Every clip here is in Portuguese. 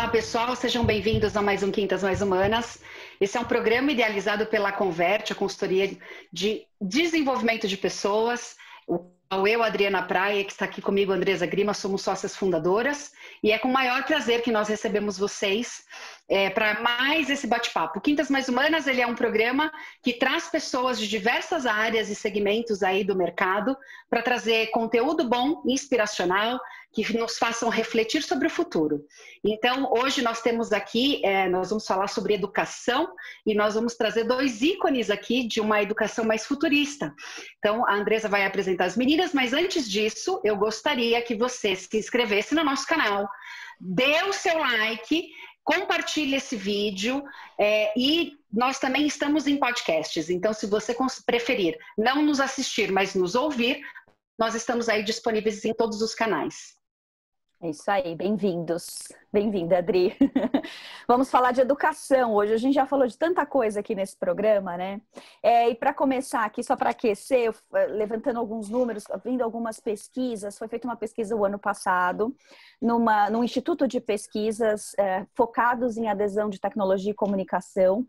Olá, pessoal, sejam bem-vindos a mais um Quintas Mais Humanas. Esse é um programa idealizado pela Converte, a consultoria de desenvolvimento de pessoas. Eu, Adriana Praia, que está aqui comigo, Andresa Grima, somos sócias fundadoras, e é com o maior prazer que nós recebemos vocês para mais esse bate-papo. Quintas Mais Humanas, ele é um programa que traz pessoas de diversas áreas e segmentos aí do mercado para trazer conteúdo bom, inspiracional, que nos façam refletir sobre o futuro. Então, hoje nós temos aqui, nós vamos falar sobre educação e nós vamos trazer dois ícones aqui de uma educação mais futurista. Então, a Andresa vai apresentar as meninas, mas antes disso, eu gostaria que você se inscrevesse no nosso canal, dê o seu like, compartilhe esse vídeo e nós também estamos em podcasts. Então, se você preferir não nos assistir, mas nos ouvir, nós estamos aí disponíveis em todos os canais. É isso aí, bem-vindos. Bem-vinda, Adri. Vamos falar de educação hoje. A gente já falou de tanta coisa aqui nesse programa, né? E para começar aqui, só para aquecer, levantando alguns números, vindo algumas pesquisas, foi feita uma pesquisa o ano passado, num instituto de pesquisas focados em adesão de tecnologia e comunicação,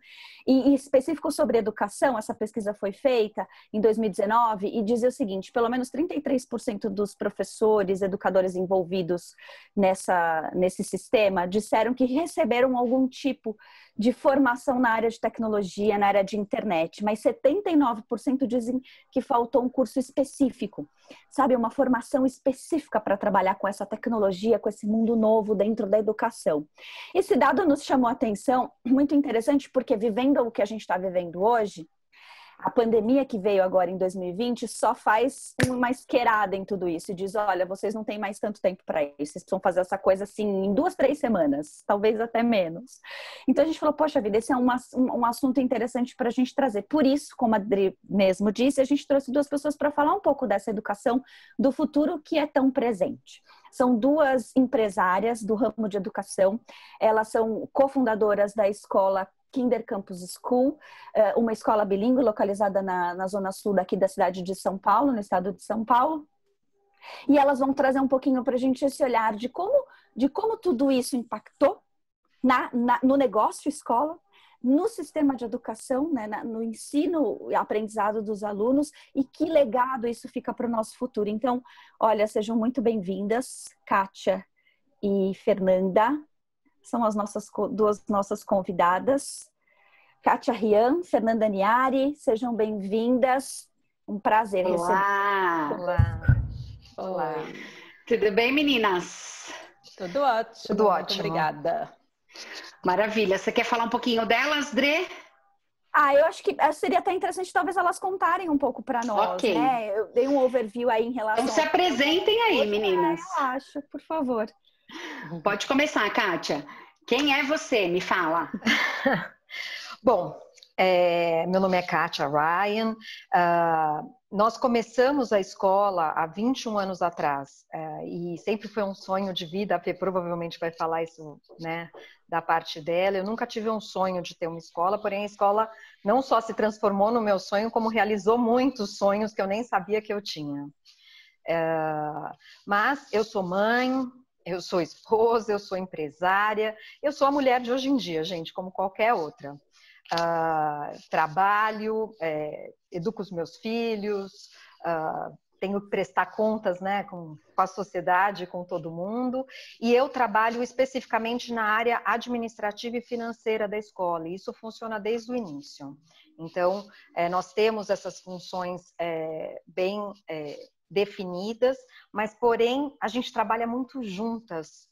e específico sobre educação. Essa pesquisa foi feita em 2019 e dizia o seguinte: pelo menos 33% dos professores, educadores envolvidos nesse sistema disseram que receberam algum tipo de formação na área de tecnologia, na área de internet, mas 79% dizem que faltou um curso específico, sabe, uma formação específica para trabalhar com essa tecnologia, com esse mundo novo dentro da educação. Esse dado nos chamou a atenção, muito interessante, porque vivendo o que a gente está vivendo hoje, a pandemia que veio agora em 2020 só faz uma esquerada em tudo isso e diz: olha, vocês não têm mais tanto tempo para isso, vocês precisam fazer essa coisa assim em 2, 3 semanas, talvez até menos. Então a gente falou: poxa vida, esse é um assunto interessante para a gente trazer. Por isso, como a Adri mesmo disse, a gente trouxe duas pessoas para falar um pouco dessa educação do futuro que é tão presente. São duas empresárias do ramo de educação, elas são cofundadoras da escola Kinder Campus School, uma escola bilíngue localizada na zona sul daqui da cidade de São Paulo, no estado de São Paulo. E elas vão trazer um pouquinho para a gente esse olhar de como tudo isso impactou no negócio escola, no sistema de educação, né, no ensino e aprendizado dos alunos, e que legado isso fica para o nosso futuro. Então, olha, sejam muito bem-vindas, Kátia e Fernanda. São as duas nossas convidadas. Kátia Rian, Fernanda Niari, sejam bem-vindas. Um prazer receber. Olá! Olá! Tudo bem, meninas? Tudo ótimo. Tudo ótimo. Muito obrigada. Maravilha. Você quer falar um pouquinho delas, Dre? Eu acho que seria até interessante talvez elas contarem um pouco para nós, Ok. né? Eu dei um overview aí em relação... Então se apresentem aí, meninas. Eu acho, por favor. Pode começar, Kátia. Quem é você? Me fala. Bom, meu nome é Kátia Ryan. Nós começamos a escola há 21 anos atrás e sempre foi um sonho de vida. A Fê provavelmente vai falar isso, né, da parte dela. Eu nunca tive um sonho de ter uma escola, porém a escola não só se transformou no meu sonho, como realizou muitos sonhos que eu nem sabia que eu tinha. Mas eu sou mãe, eu sou esposa, eu sou empresária, eu sou a mulher de hoje em dia, gente, como qualquer outra. Trabalho, educo os meus filhos, tenho que prestar contas, né, com a sociedade, com todo mundo, e eu trabalho especificamente na área administrativa e financeira da escola, e isso funciona desde o início. Então, nós temos essas funções bem definidas, mas porém a gente trabalha muito juntas,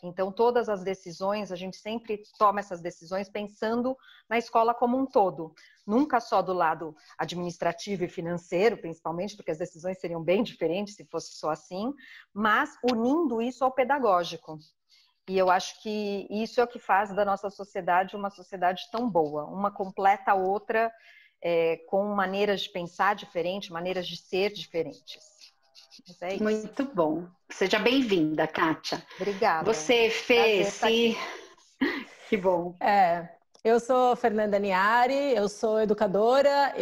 então todas as decisões, a gente sempre toma essas decisões pensando na escola como um todo, nunca só do lado administrativo e financeiro, principalmente, porque as decisões seriam bem diferentes se fosse só assim, mas unindo isso ao pedagógico. E eu acho que isso é o que faz da nossa sociedade uma sociedade tão boa, uma completa a outra, com maneiras de pensar diferentes, maneiras de ser diferentes. É isso. Muito bom. Seja bem-vinda, Kátia. Obrigada. Você fez... Que bom. Eu sou Fernanda Niari, eu sou educadora,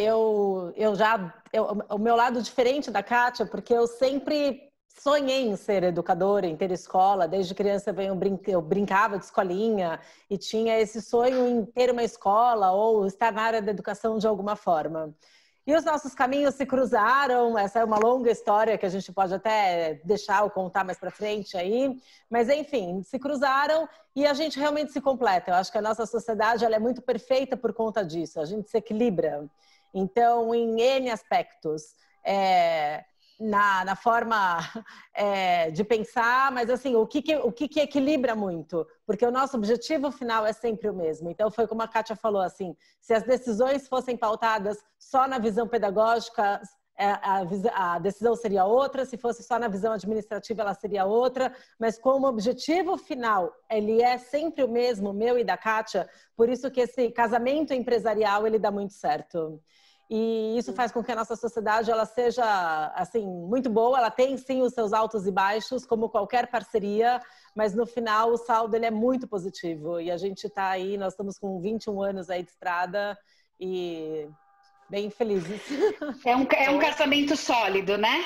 o meu lado diferente da Kátia, porque eu sempre sonhei em ser educadora, em ter escola. Desde criança eu brincava de escolinha e tinha esse sonho em ter uma escola ou estar na área da educação de alguma forma. E os nossos caminhos se cruzaram, essa é uma longa história que a gente pode até deixar ou contar mais para frente aí, mas enfim, se cruzaram e a gente realmente se completa. Eu acho que a nossa sociedade ela é muito perfeita por conta disso, a gente se equilibra. Então, em N aspectos, na forma de pensar, mas assim, o que equilibra muito? Porque o nosso objetivo final é sempre o mesmo. Então, foi como a Kátia falou, assim, se as decisões fossem pautadas só na visão pedagógica, a decisão seria outra, se fosse só na visão administrativa, ela seria outra, mas como o objetivo final, ele é sempre o mesmo, meu e da Kátia, por isso que esse casamento empresarial, ele dá muito certo. E isso faz com que a nossa sociedade ela seja assim muito boa. Ela tem sim os seus altos e baixos, como qualquer parceria, mas no final o saldo ele é muito positivo. E a gente está aí, nós estamos com 21 anos aí de estrada e bem felizes. É um casamento sólido, né?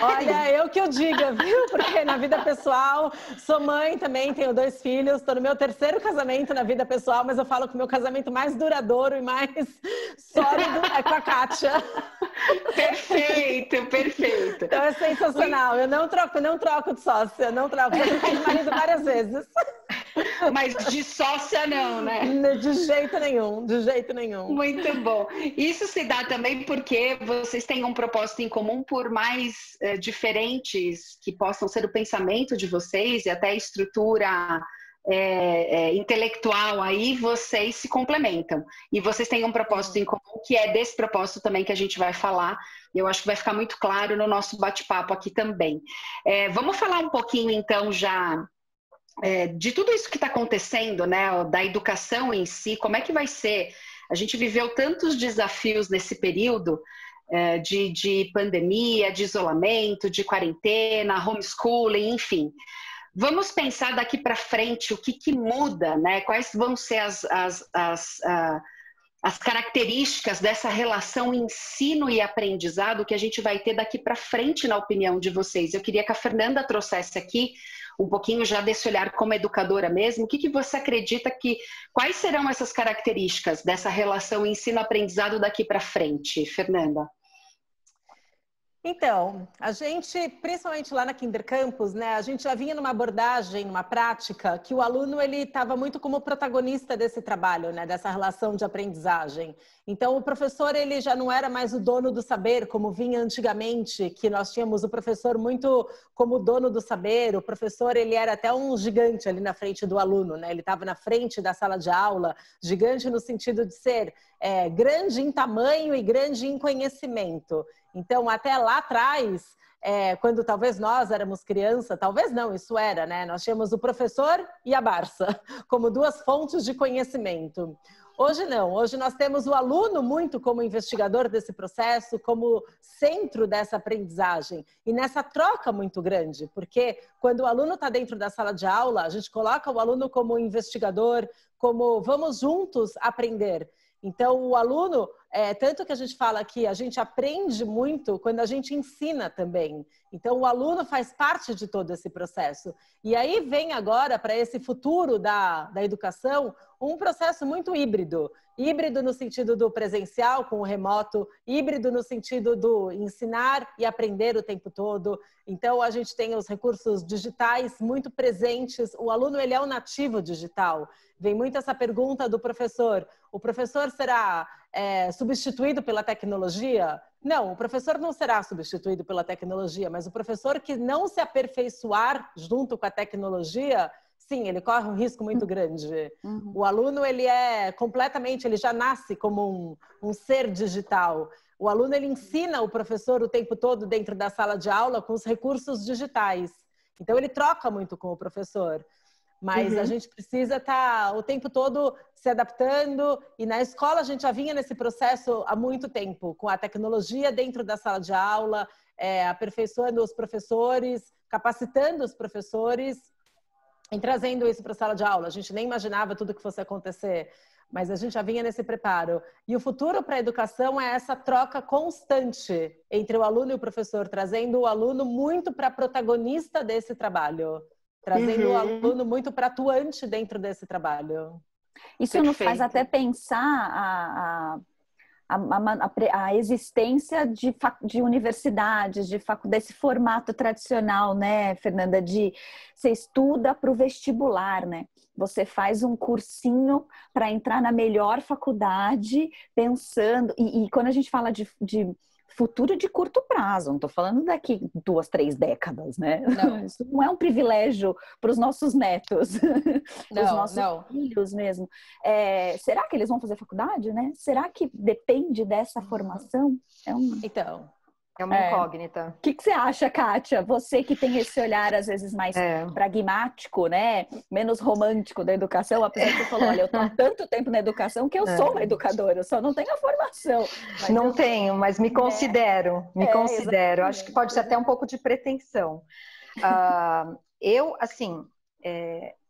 Olha, eu que eu diga, viu? Porque na vida pessoal, sou mãe também, tenho 2 filhos, estou no meu 3º casamento na vida pessoal, mas eu falo que o meu casamento mais duradouro e mais sólido é com a Kátia. Perfeito, perfeito. Então é sensacional. Eu não troco de sócia, não troco. Já troquei de marido várias vezes. Mas de sócia não, né? De jeito nenhum, de jeito nenhum. Muito bom. Isso se dá também porque vocês têm um propósito em comum, por mais diferentes que possam ser o pensamento de vocês e até a estrutura intelectual aí, vocês se complementam. E vocês têm um propósito em comum, que é desse propósito também que a gente vai falar. E eu acho que vai ficar muito claro no nosso bate-papo aqui também. Vamos falar um pouquinho, então, já de tudo isso que está acontecendo, né, da educação em si, como é que vai ser? A gente viveu tantos desafios nesse período de pandemia, de isolamento, de quarentena, homeschooling, enfim. Vamos pensar daqui para frente o que muda, né? Quais vão ser as características dessa relação ensino e aprendizado que a gente vai ter daqui para frente, na opinião de vocês. Eu queria que a Fernanda trouxesse aqui um pouquinho já desse olhar como educadora mesmo. O que você acredita quais serão essas características dessa relação ensino-aprendizado daqui para frente, Fernanda? Então, a gente, principalmente lá na Kinder Campus, né, a gente já vinha numa abordagem, numa prática, que o aluno ele estava muito como protagonista desse trabalho, né, dessa relação de aprendizagem. Então, o professor ele já não era mais o dono do saber, como vinha antigamente, que nós tínhamos o professor muito como dono do saber. O professor ele era até um gigante ali na frente do aluno, né? Ele estava na frente da sala de aula, gigante no sentido de ser grande em tamanho e grande em conhecimento. Então, até lá atrás, quando talvez nós éramos criança, talvez não, isso era, né? Nós tínhamos o professor e a Barça como 2 fontes de conhecimento. Hoje não, hoje nós temos o aluno muito como investigador desse processo, como centro dessa aprendizagem e nessa troca muito grande, porque quando o aluno está dentro da sala de aula, a gente coloca o aluno como investigador, como vamos juntos aprender. Então, o aluno, tanto que a gente fala que a gente aprende muito quando a gente ensina também. Então, o aluno faz parte de todo esse processo. E aí vem agora, para esse futuro da educação, um processo muito híbrido. Híbrido no sentido do presencial com o remoto, híbrido no sentido do ensinar e aprender o tempo todo. Então, a gente tem os recursos digitais muito presentes. O aluno, ele é um nativo digital. Vem muito essa pergunta do professor. O professor será substituído pela tecnologia? Não, o professor não será substituído pela tecnologia, mas o professor que não se aperfeiçoar junto com a tecnologia, sim, ele corre um risco muito grande. Uhum. O aluno, ele ele já nasce como um ser digital. O aluno, ele ensina o professor o tempo todo dentro da sala de aula com os recursos digitais. Então, ele troca muito com o professor. Mas a gente precisa estar o tempo todo se adaptando. E na escola a gente já vinha nesse processo há muito tempo, com a tecnologia dentro da sala de aula, aperfeiçoando os professores, capacitando os professores e trazendo isso para a sala de aula. A gente nem imaginava tudo que fosse acontecer. mas a gente já vinha nesse preparo. E o futuro para a educação é essa troca constante entre o aluno e o professor, trazendo o aluno muito para protagonista desse trabalho, trazendo o aluno muito para atuante dentro desse trabalho. Isso nos faz até pensar a existência de universidades, desse formato tradicional, né, Fernanda, de você estuda para o vestibular, né? Você faz um cursinho para entrar na melhor faculdade, pensando... E quando a gente fala de futuro de curto prazo, não estou falando daqui 2, 3 décadas, né? Não. Isso não é um privilégio para os nossos netos, para os nossos filhos mesmo. Será que eles vão fazer faculdade, né? Será que depende dessa formação? Então... É uma incógnita. O que você acha, Kátia? Você que tem esse olhar, às vezes, mais pragmático, né? Menos romântico da educação, apesar que você falou, olha, eu estou há tanto tempo na educação que eu sou uma educadora, eu só não tenho a formação. Não tenho, mas me considero, considero. Acho que pode ser até um pouco de pretensão.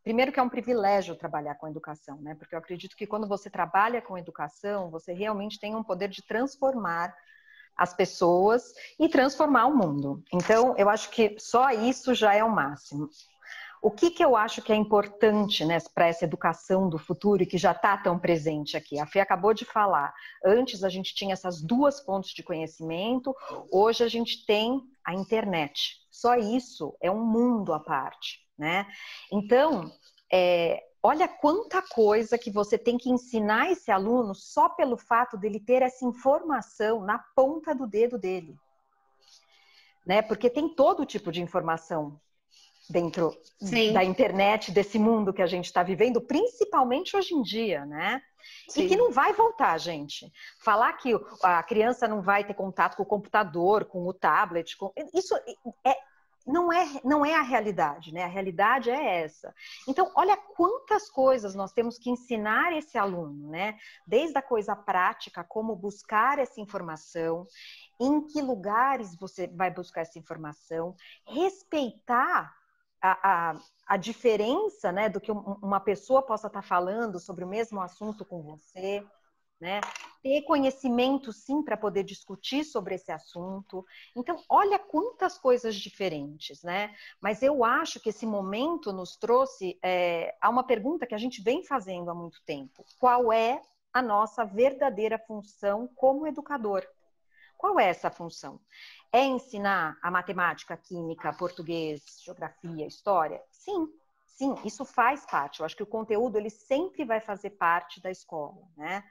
Primeiro que é um privilégio trabalhar com educação, né? Porque eu acredito que quando você trabalha com educação, você realmente tem um poder de transformar as pessoas e transformar o mundo. Então, eu acho que só isso já é o máximo. O que eu acho que é importante, né, para essa educação do futuro e que já está tão presente aqui? A Fê acabou de falar. Antes a gente tinha essas 2 fontes de conhecimento, hoje a gente tem a internet. Só isso é um mundo à parte, né? Então, olha quanta coisa que você tem que ensinar esse aluno só pelo fato dele ter essa informação na ponta do dedo dele. Né? Porque tem todo tipo de informação dentro da internet, desse mundo que a gente está vivendo, principalmente hoje em dia, né? Sim. E que não vai voltar, gente. Falar que a criança não vai ter contato com o computador, com o tablet, isso não é a realidade, né? A realidade é essa. Então, olha quantas coisas nós temos que ensinar esse aluno, né? Desde a coisa prática, como buscar essa informação, em que lugares você vai buscar essa informação, respeitar a diferença, né, do que uma pessoa possa estar falando sobre o mesmo assunto com você, né? Ter conhecimento, sim, para poder discutir sobre esse assunto. Então, olha quantas coisas diferentes, né? Mas eu acho que esse momento nos trouxe a uma pergunta que a gente vem fazendo há muito tempo. Qual é a nossa verdadeira função como educador? Qual é essa função? É ensinar a matemática, química, português, geografia, história? Sim, sim, isso faz parte. Eu acho que o conteúdo, ele sempre vai fazer parte da escola, né?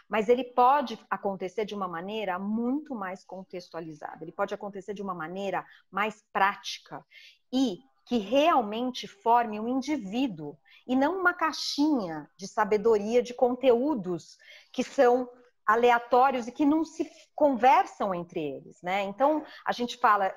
Mas ele pode acontecer de uma maneira muito mais contextualizada. Ele pode acontecer de uma maneira mais prática e que realmente forme um indivíduo e não uma caixinha de sabedoria de conteúdos que são aleatórios e que não se conversam entre eles, né? Então, a gente fala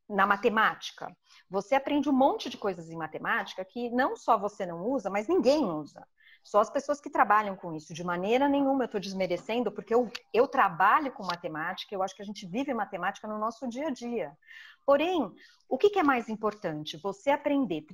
na matemática, você aprende um monte de coisas em matemática que não só você não usa, mas ninguém usa. Só as pessoas que trabalham com isso. De maneira nenhuma eu estou desmerecendo, porque eu trabalho com matemática, eu acho que a gente vive matemática no nosso dia a dia. Porém, o que é mais importante? Você aprender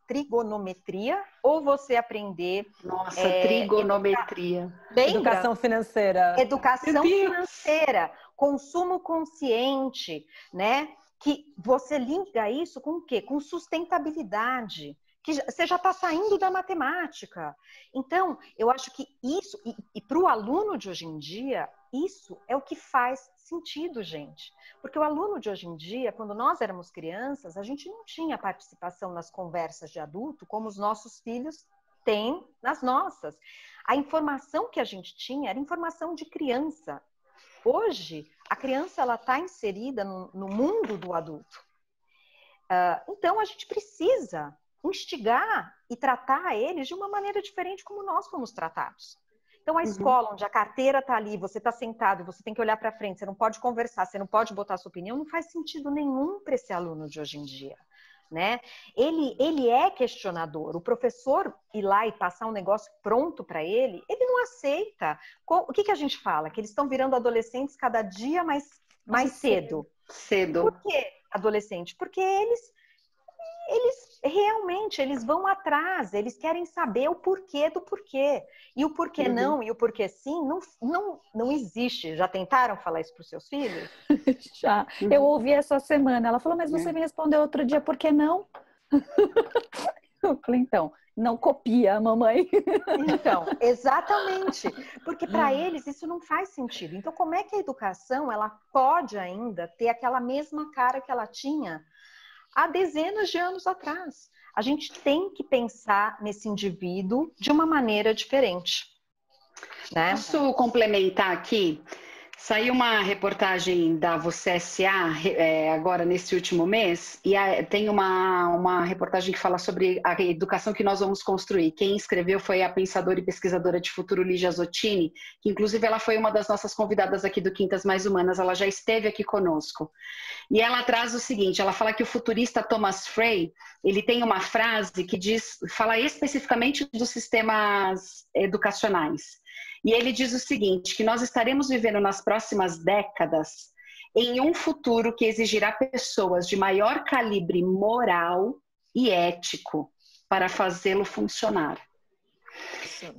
trigonometria ou você aprender... Nossa, trigonometria. Educação financeira. Educação financeira, consumo consciente, né? Que você liga isso com o quê? Com sustentabilidade. Que você já está saindo da matemática. Então, eu acho que isso, e para o aluno de hoje em dia, isso é o que faz sentido, gente. Porque o aluno de hoje em dia, quando nós éramos crianças, a gente não tinha participação nas conversas de adulto como os nossos filhos têm nas nossas. A informação que a gente tinha era informação de criança. Hoje, a criança está inserida no mundo do adulto. Então, a gente precisa instigar e tratar eles de uma maneira diferente como nós fomos tratados. Então, a escola onde a carteira está ali, você está sentado, você tem que olhar para frente, você não pode conversar, você não pode botar a sua opinião, não faz sentido nenhum para esse aluno de hoje em dia, né? Ele é questionador. O professor ir lá e passar um negócio pronto para ele não aceita. O que a gente fala? Que eles estão virando adolescentes cada dia mais cedo. Cedo. Por que adolescente? Porque eles realmente eles vão atrás, eles querem saber o porquê do porquê. E o porquê não e o porquê sim não existe. Já tentaram falar isso para os seus filhos? Já. Eu ouvi essa semana. Ela falou, mas você me respondeu outro dia, por que não? Eu falei, então, não copia a mamãe. Então, exatamente. Porque para eles isso não faz sentido. Então, como é que a educação ela pode ainda ter aquela mesma cara que ela tinha há dezenas de anos atrás? A gente tem que pensar nesse indivíduo de uma maneira diferente, né? Posso complementar aqui? Saiu uma reportagem da Você S.A. Agora nesse último mês, e tem uma reportagem que fala sobre a educação que nós vamos construir. Quem escreveu foi a pensadora e pesquisadora de futuro Ligia Zottini, que inclusive ela foi uma das nossas convidadas aqui do Quintas Mais Humanas, ela já esteve aqui conosco. E ela traz o seguinte, ela fala que o futurista Thomas Frey, ele tem uma frase que fala especificamente dos sistemas educacionais. E ele diz o seguinte, que nós estaremos vivendo nas próximas décadas em um futuro que exigirá pessoas de maior calibre moral e ético para fazê-lo funcionar.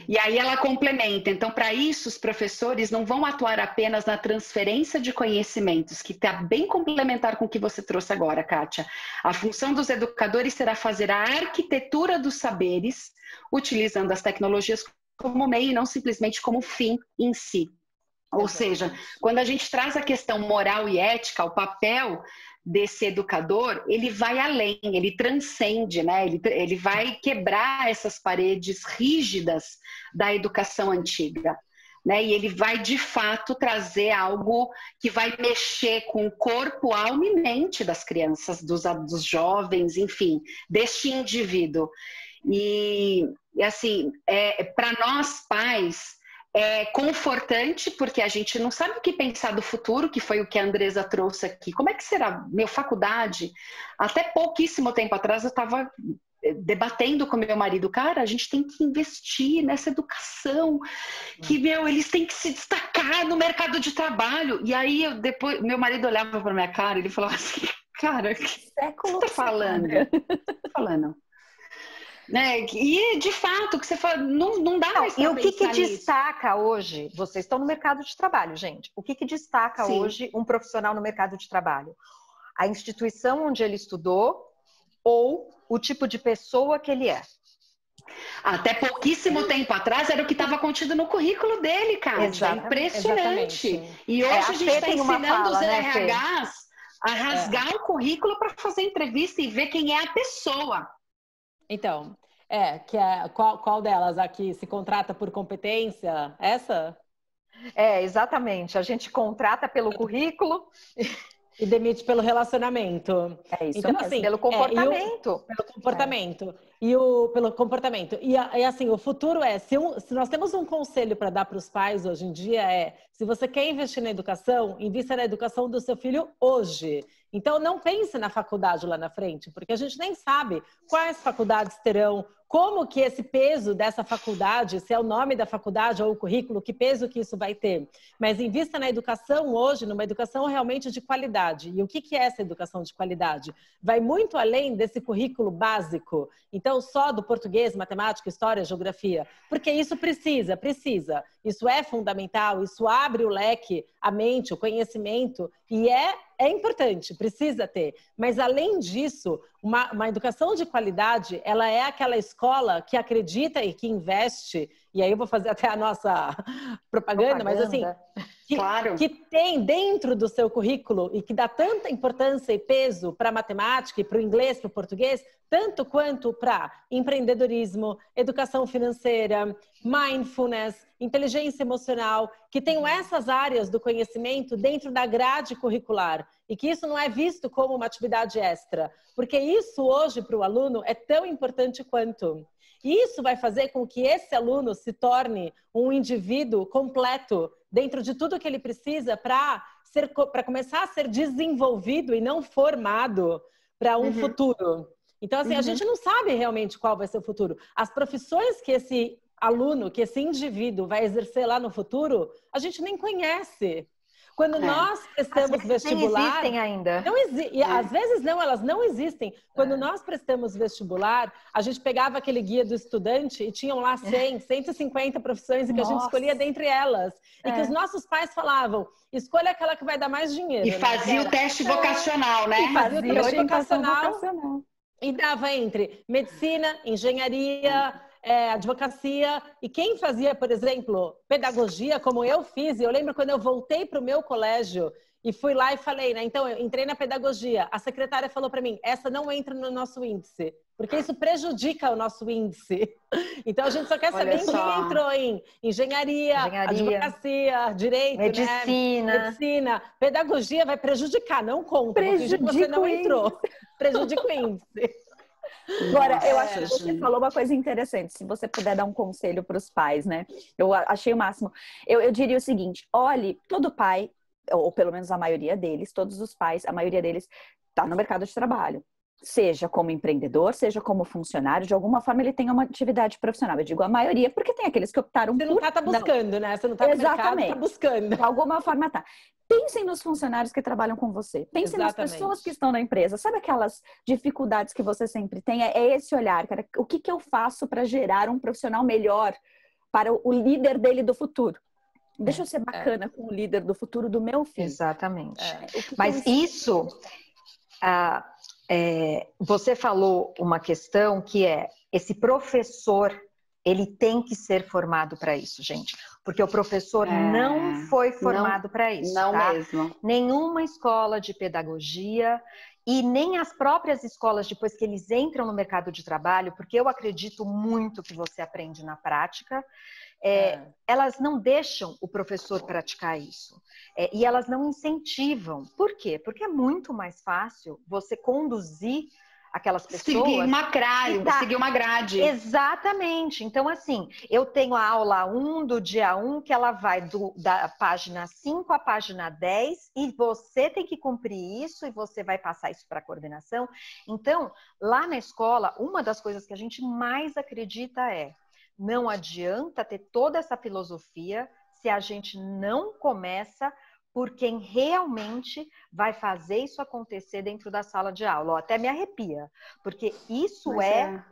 E aí ela complementa, então para isso os professores não vão atuar apenas na transferência de conhecimentos, que está bem complementar com o que você trouxe agora, Kátia. A função dos educadores será fazer a arquitetura dos saberes, utilizando as tecnologias como meio e não simplesmente como fim em si. Ou seja, quando a gente traz a questão moral e ética, o papel desse educador, ele vai além, ele transcende, né? Ele vai quebrar essas paredes rígidas da educação antiga, né? E ele vai, de fato, trazer algo que vai mexer com o corpo, alma e mente das crianças, dos jovens, enfim, deste indivíduo. E assim, para nós pais, é confortante, porque a gente não sabe o que pensar do futuro, que foi o que a Andresa trouxe aqui. Como é que será? Meu, faculdade, até pouquíssimo tempo atrás eu estava debatendo com meu marido, cara, a gente tem que investir nessa educação, que, eles têm que se destacar no mercado de trabalho. E aí, depois, meu marido olhava para minha cara e ele falava assim, cara, o que você está falando? Falando. Né? E de fato, o que você fala, não dá mais pra E o que pensar nisso. destaca hoje? Vocês estão no mercado de trabalho, gente. O que destaca hoje um profissional no mercado de trabalho? A instituição onde ele estudou ou o tipo de pessoa que ele é? Até pouquíssimo tempo atrás era o que estava contido no currículo dele, cara. Impressionante. Exatamente. E hoje a gente está ensinando os né, RHs a rasgar o currículo para fazer entrevista e ver quem é a pessoa. Então, qual delas aqui se contrata por competência? Essa? Exatamente. A gente contrata pelo currículo e demite pelo relacionamento. É isso então, mesmo. Assim, pelo comportamento. Pelo comportamento. Pelo comportamento. E assim, o futuro se nós temos um conselho para dar para os pais hoje em dia se você quer investir na educação, invista na educação do seu filho hoje. Então, não pense na faculdade lá na frente, porque a gente nem sabe quais faculdades terão, como que esse peso dessa faculdade, se é o nome da faculdade ou o currículo, que peso que isso vai ter. Mas invista na educação hoje, numa educação realmente de qualidade. E o que é essa educação de qualidade? Vai muito além desse currículo básico. Então, só do português, matemática, história, geografia. Porque isso precisa. Isso é fundamental, isso abre o leque, a mente, o conhecimento. E é importante, precisa ter. Mas, além disso, uma educação de qualidade, ela é aquela escola que acredita e que investe, e aí eu vou fazer até a nossa propaganda. Mas assim, que tem dentro do seu currículo e que dá tanta importância e peso para a matemática e para o inglês, para o português, tanto quanto para empreendedorismo, educação financeira, mindfulness, inteligência emocional, que tenham essas áreas do conhecimento dentro da grade curricular e que isso não é visto como uma atividade extra, porque isso hoje para o aluno é tão importante quanto. E isso vai fazer com que esse aluno se torne um indivíduo completo dentro de tudo que ele precisa para começar a ser desenvolvido e não formado para um futuro. Então, assim, a gente não sabe realmente qual vai ser o futuro. As profissões que esse aluno, que esse indivíduo vai exercer lá no futuro, a gente nem conhece. Quando nós prestamos vestibular... Nem existem ainda. E às vezes não, elas não existem. Quando nós prestamos vestibular, a gente pegava aquele guia do estudante e tinham lá 100, 150 profissões e que a gente escolhia dentre elas. E que os nossos pais falavam, escolha aquela que vai dar mais dinheiro. E fazia o teste vocacional, né? E fazia o teste vocacional. E dava entre medicina, engenharia... advocacia, e quem fazia, por exemplo, pedagogia, como eu fiz, e eu lembro quando eu voltei para o meu colégio e fui lá e falei, né, então eu entrei na pedagogia, a secretária falou para mim, essa não entra no nosso índice, porque isso prejudica o nosso índice. Então a gente só quer saber quem entrou em engenharia, advocacia, direito, medicina. Né? Medicina. Pedagogia vai prejudicar, não conta, porque você não entrou. Prejudica o índice. Agora, eu acho que você falou uma coisa interessante, se você puder dar um conselho para os pais, né? Eu achei o máximo. Eu diria o seguinte, olhe, todo pai, ou pelo menos a maioria deles, todos os pais, a maioria deles está no mercado de trabalho. Seja como empreendedor, seja como funcionário, de alguma forma ele tem uma atividade profissional. Eu digo a maioria, porque tem aqueles que optaram por... Você não tá buscando, né? Você não tá no mercado, tá buscando. De alguma forma tá. Pensem nos funcionários que trabalham com você. Pensem nas pessoas que estão na empresa. Sabe aquelas dificuldades que você sempre tem? É esse olhar, cara. O que eu faço para gerar um profissional melhor para o líder dele do futuro? Deixa eu ser bacana com o líder do futuro do meu filho. Exatamente. Mas isso... você falou uma questão que é esse professor, ele tem que ser formado para isso, gente. Porque o professor não foi formado para isso. Não tá? mesmo. Nenhuma escola de pedagogia e nem as próprias escolas, depois que eles entram no mercado de trabalho, porque eu acredito muito que você aprende na prática, elas não deixam o professor praticar isso. E elas não incentivam. Por quê? Porque é muito mais fácil você conduzir aquelas pessoas... Seguir uma grade. Exatamente. Então, assim, eu tenho a aula 1 do dia 1, que ela vai da página 5 à página 10, e você tem que cumprir isso, e você vai passar isso para a coordenação. Então, lá na escola, uma das coisas que a gente mais acredita não adianta ter toda essa filosofia se a gente não começa por quem realmente vai fazer isso acontecer dentro da sala de aula. Até me arrepia, porque isso é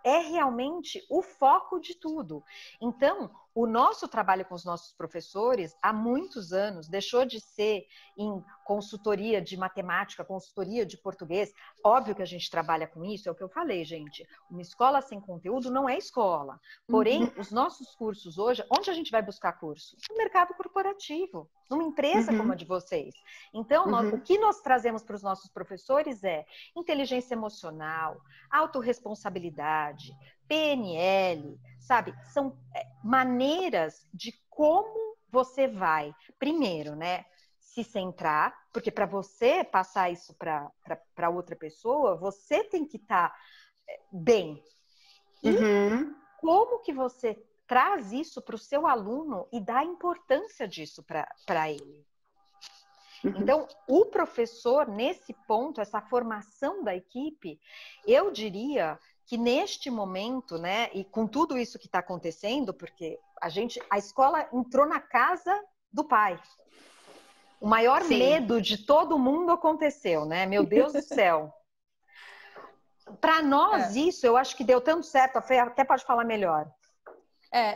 realmente o foco de tudo. Então, o nosso trabalho com os nossos professores, há muitos anos, deixou de ser em consultoria de matemática, consultoria de português. Óbvio que a gente trabalha com isso, é o que eu falei, gente. Uma escola sem conteúdo não é escola. Porém, os nossos cursos hoje, onde a gente vai buscar curso? No mercado corporativo, numa empresa como a de vocês. Então, o que nós trazemos para os nossos professores é inteligência emocional, autorresponsabilidade, PNL, sabe? São maneiras de como você vai, primeiro, né, se centrar, porque para você passar isso para outra pessoa, você tem que estar bem. E como que você traz isso para o seu aluno e dá a importância disso para ele? Então, o professor, nesse ponto, essa formação da equipe, eu diria que neste momento, né, e com tudo isso que está acontecendo, porque a escola entrou na casa do pai. O maior medo de todo mundo aconteceu, né? Meu Deus do céu. Para nós, isso, eu acho que deu tanto certo. A Fê até pode falar melhor.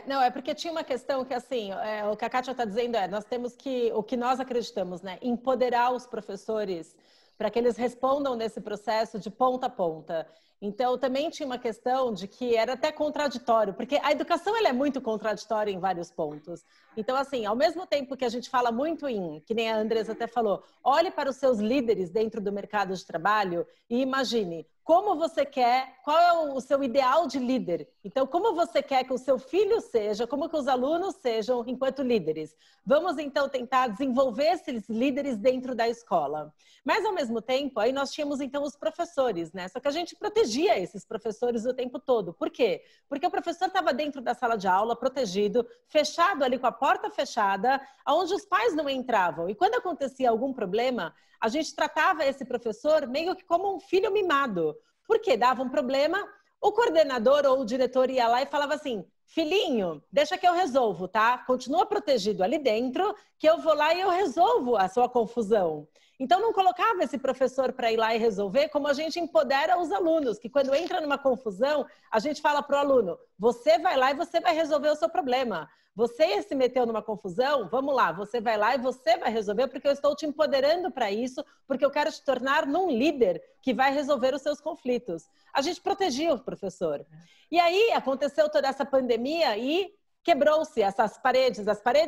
Não, é porque tinha uma questão que, assim, o que a Kátia está dizendo nós temos que, o que nós acreditamos, né? Empoderar os professores para que eles respondam nesse processo de ponta a ponta. Então, também tinha uma questão de que era até contraditório, porque a educação ela é muito contraditória em vários pontos. Então, assim, ao mesmo tempo que a gente fala muito que nem a Andresa até falou, olhe para os seus líderes dentro do mercado de trabalho e imagine como você quer, qual é o seu ideal de líder. Então, como você quer que o seu filho seja, como que os alunos sejam enquanto líderes. Vamos, então, tentar desenvolver esses líderes dentro da escola. Mas, ao mesmo tempo, aí nós tínhamos, então, os professores, né? Só que a gente protegia esses professores o tempo todo. Por quê? Porque o professor estava dentro da sala de aula, protegido, fechado ali com a porta fechada, onde os pais não entravam. E quando acontecia algum problema, a gente tratava esse professor meio que como um filho mimado. Porque dava um problema, o coordenador ou o diretor ia lá e falava assim, filhinho, deixa que eu resolvo, tá? Continua protegido ali dentro, que eu vou lá e eu resolvo a sua confusão. Então, não colocava esse professor para ir lá e resolver, como a gente empodera os alunos, que quando entra numa confusão, a gente fala para o aluno, você vai lá e você vai resolver o seu problema. Você se meteu numa confusão, vamos lá, você vai lá e você vai resolver, porque eu estou te empoderando para isso, porque eu quero te tornar num líder que vai resolver os seus conflitos. A gente protegia o professor. E aí, aconteceu toda essa pandemia e quebrou-se as paredes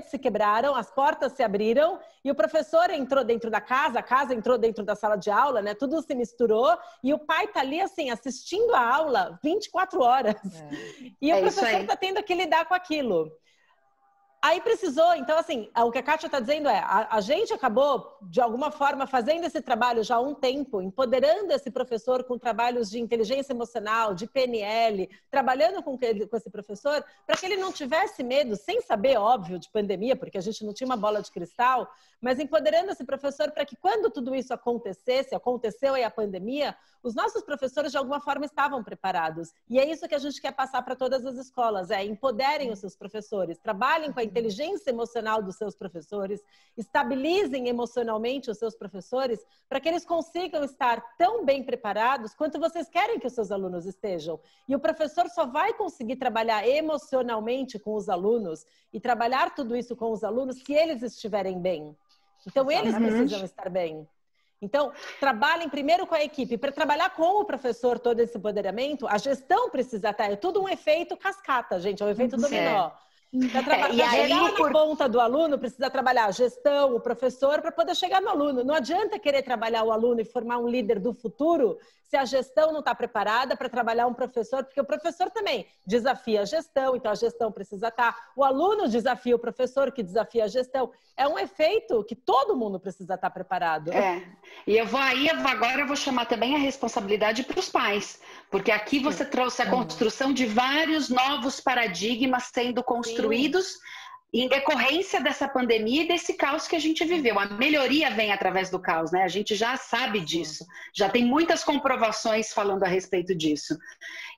se quebraram, as portas se abriram e o professor entrou dentro da casa, a casa entrou dentro da sala de aula, né? Tudo se misturou e o pai tá ali assim, assistindo a aula 24 horas. E o professor tá tendo que lidar com aquilo. Aí precisou, então assim, o que a Kátia está dizendo é, a gente acabou, de alguma forma, fazendo esse trabalho já há um tempo, empoderando esse professor com trabalhos de inteligência emocional, de PNL, trabalhando com esse professor, para que ele não tivesse medo, sem saber, óbvio, de pandemia, porque a gente não tinha uma bola de cristal, mas empoderando esse professor para que quando tudo isso aconteceu aí a pandemia, os nossos professores de alguma forma estavam preparados. E é isso que a gente quer passar para todas as escolas, empoderem os seus professores, trabalhem com a inteligência emocional dos seus professores, estabilizem emocionalmente os seus professores para que eles consigam estar tão bem preparados quanto vocês querem que os seus alunos estejam. E o professor só vai conseguir trabalhar emocionalmente com os alunos e trabalhar tudo isso com os alunos se eles estiverem bem. Então, eles precisam estar bem. Então, trabalhem primeiro com a equipe. Para trabalhar com o professor todo esse empoderamento, a gestão precisa estar. É tudo um efeito cascata, gente. É um efeito dominó. Para chegar na ponta do aluno, precisa trabalhar a gestão, o professor, para poder chegar no aluno. Não adianta querer trabalhar o aluno e formar um líder do futuro se a gestão não está preparada para trabalhar um professor, porque o professor também desafia a gestão, então a gestão precisa estar. O aluno desafia o professor, que desafia a gestão. É um efeito que todo mundo precisa estar preparado. E agora eu vou chamar também a responsabilidade para os pais, porque aqui você trouxe a construção de vários novos paradigmas sendo construídos em decorrência dessa pandemia e desse caos que a gente viveu. A melhoria vem através do caos, né? A gente já sabe disso, já tem muitas comprovações falando a respeito disso.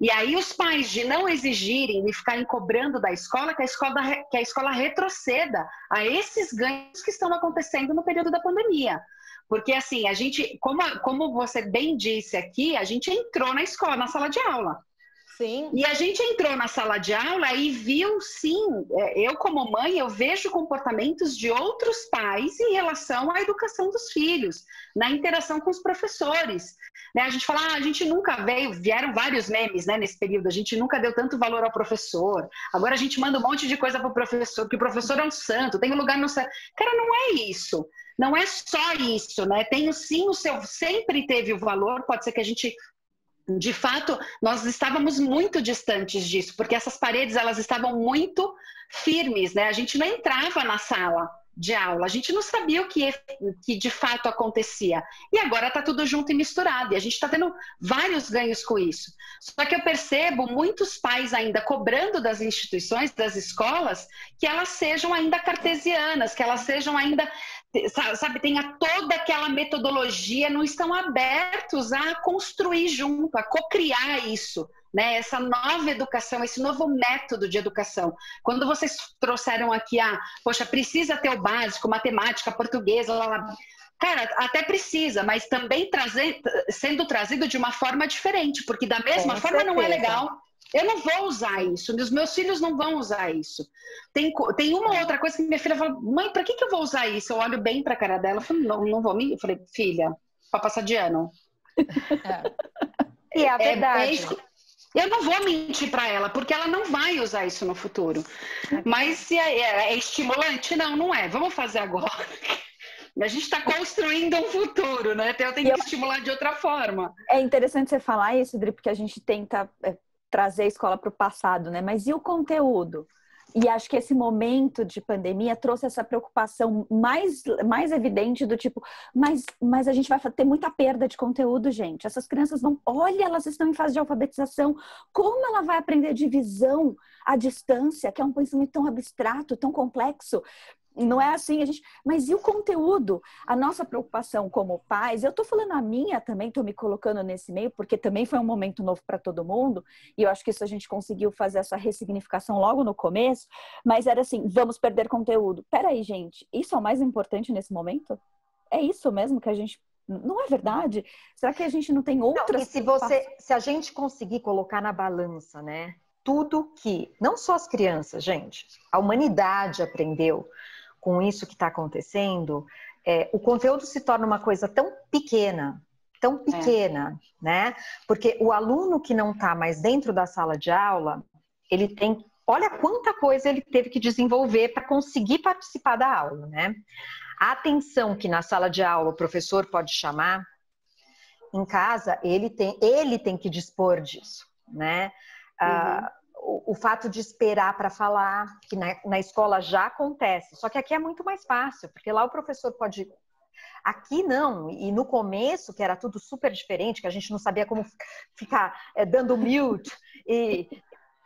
E aí os pais de não exigirem e ficarem cobrando da escola, que a escola retroceda a esses ganhos que estão acontecendo no período da pandemia. Porque assim, a gente, como você bem disse aqui, a gente entrou na escola, na sala de aula. Sim. E a gente entrou na sala de aula e viu, sim, eu como mãe, eu vejo comportamentos de outros pais em relação à educação dos filhos, na interação com os professores. Né? A gente fala, a gente nunca vieram vários memes, né, nesse período, a gente nunca deu tanto valor ao professor, agora a gente manda um monte de coisa para o professor, que o professor é um santo, tem um lugar no céu. Cara, não é isso. Não é só isso, né? Tem sim o seu, sempre teve o valor, pode ser que a gente... De fato, nós estávamos muito distantes disso, porque essas paredes elas estavam muito firmes, né? A gente não entrava na sala de aula, a gente não sabia o que de fato acontecia. E agora está tudo junto e misturado, e a gente está tendo vários ganhos com isso. Só que eu percebo muitos pais ainda cobrando das instituições, das escolas, que elas sejam ainda cartesianas, que elas sejam ainda... Sabe, tenha toda aquela metodologia, não estão abertos a construir junto, a co-criar isso, né? Essa nova educação, esse novo método de educação. Quando vocês trouxeram aqui, poxa, precisa ter o básico, matemática, português, cara, até precisa, mas também sendo trazido de uma forma diferente, porque da mesma forma não é legal. Eu não vou usar isso, os meus filhos não vão usar isso. Tem uma outra coisa que minha filha fala, mãe, para que eu vou usar isso? Eu olho bem para a cara dela, eu falo, não vou. Eu falei, filha, para passar de ano. E é a verdade. Eu não vou mentir para ela, porque ela não vai usar isso no futuro. Mas se é estimulante? Não é. Vamos fazer agora. A gente está construindo um futuro, né? Então eu tenho que estimular de outra forma. É interessante você falar isso, Dri, porque a gente tenta... trazer a escola para o passado, né? Mas e o conteúdo? E acho que esse momento de pandemia trouxe essa preocupação mais evidente do tipo, mas a gente vai ter muita perda de conteúdo, gente. Essas crianças elas estão em fase de alfabetização. Como ela vai aprender divisão à distância, que é um pensamento tão abstrato, tão complexo? Não é assim, mas e o conteúdo? A nossa preocupação como pais, eu tô falando a minha também, tô me colocando nesse meio, porque também foi um momento novo para todo mundo, e eu acho que isso a gente conseguiu fazer essa ressignificação logo no começo, mas era assim, vamos perder conteúdo. Peraí, gente, isso é o mais importante nesse momento? É isso mesmo que a gente... Não é verdade? Será que a gente não tem outras... Não, e se a gente conseguir colocar na balança, né? Tudo que, não só as crianças, gente, a humanidade aprendeu com isso que está acontecendo, o conteúdo se torna uma coisa tão pequena, né? Porque o aluno que não está mais dentro da sala de aula, ele tem, olha quanta coisa ele teve que desenvolver para conseguir participar da aula, né? A atenção que na sala de aula o professor pode chamar, em casa ele tem que dispor disso, né? O fato de esperar para falar, que na escola já acontece, só que aqui é muito mais fácil, porque lá o professor pode... Aqui não, e no começo, que era tudo super diferente, que a gente não sabia como ficar dando mute,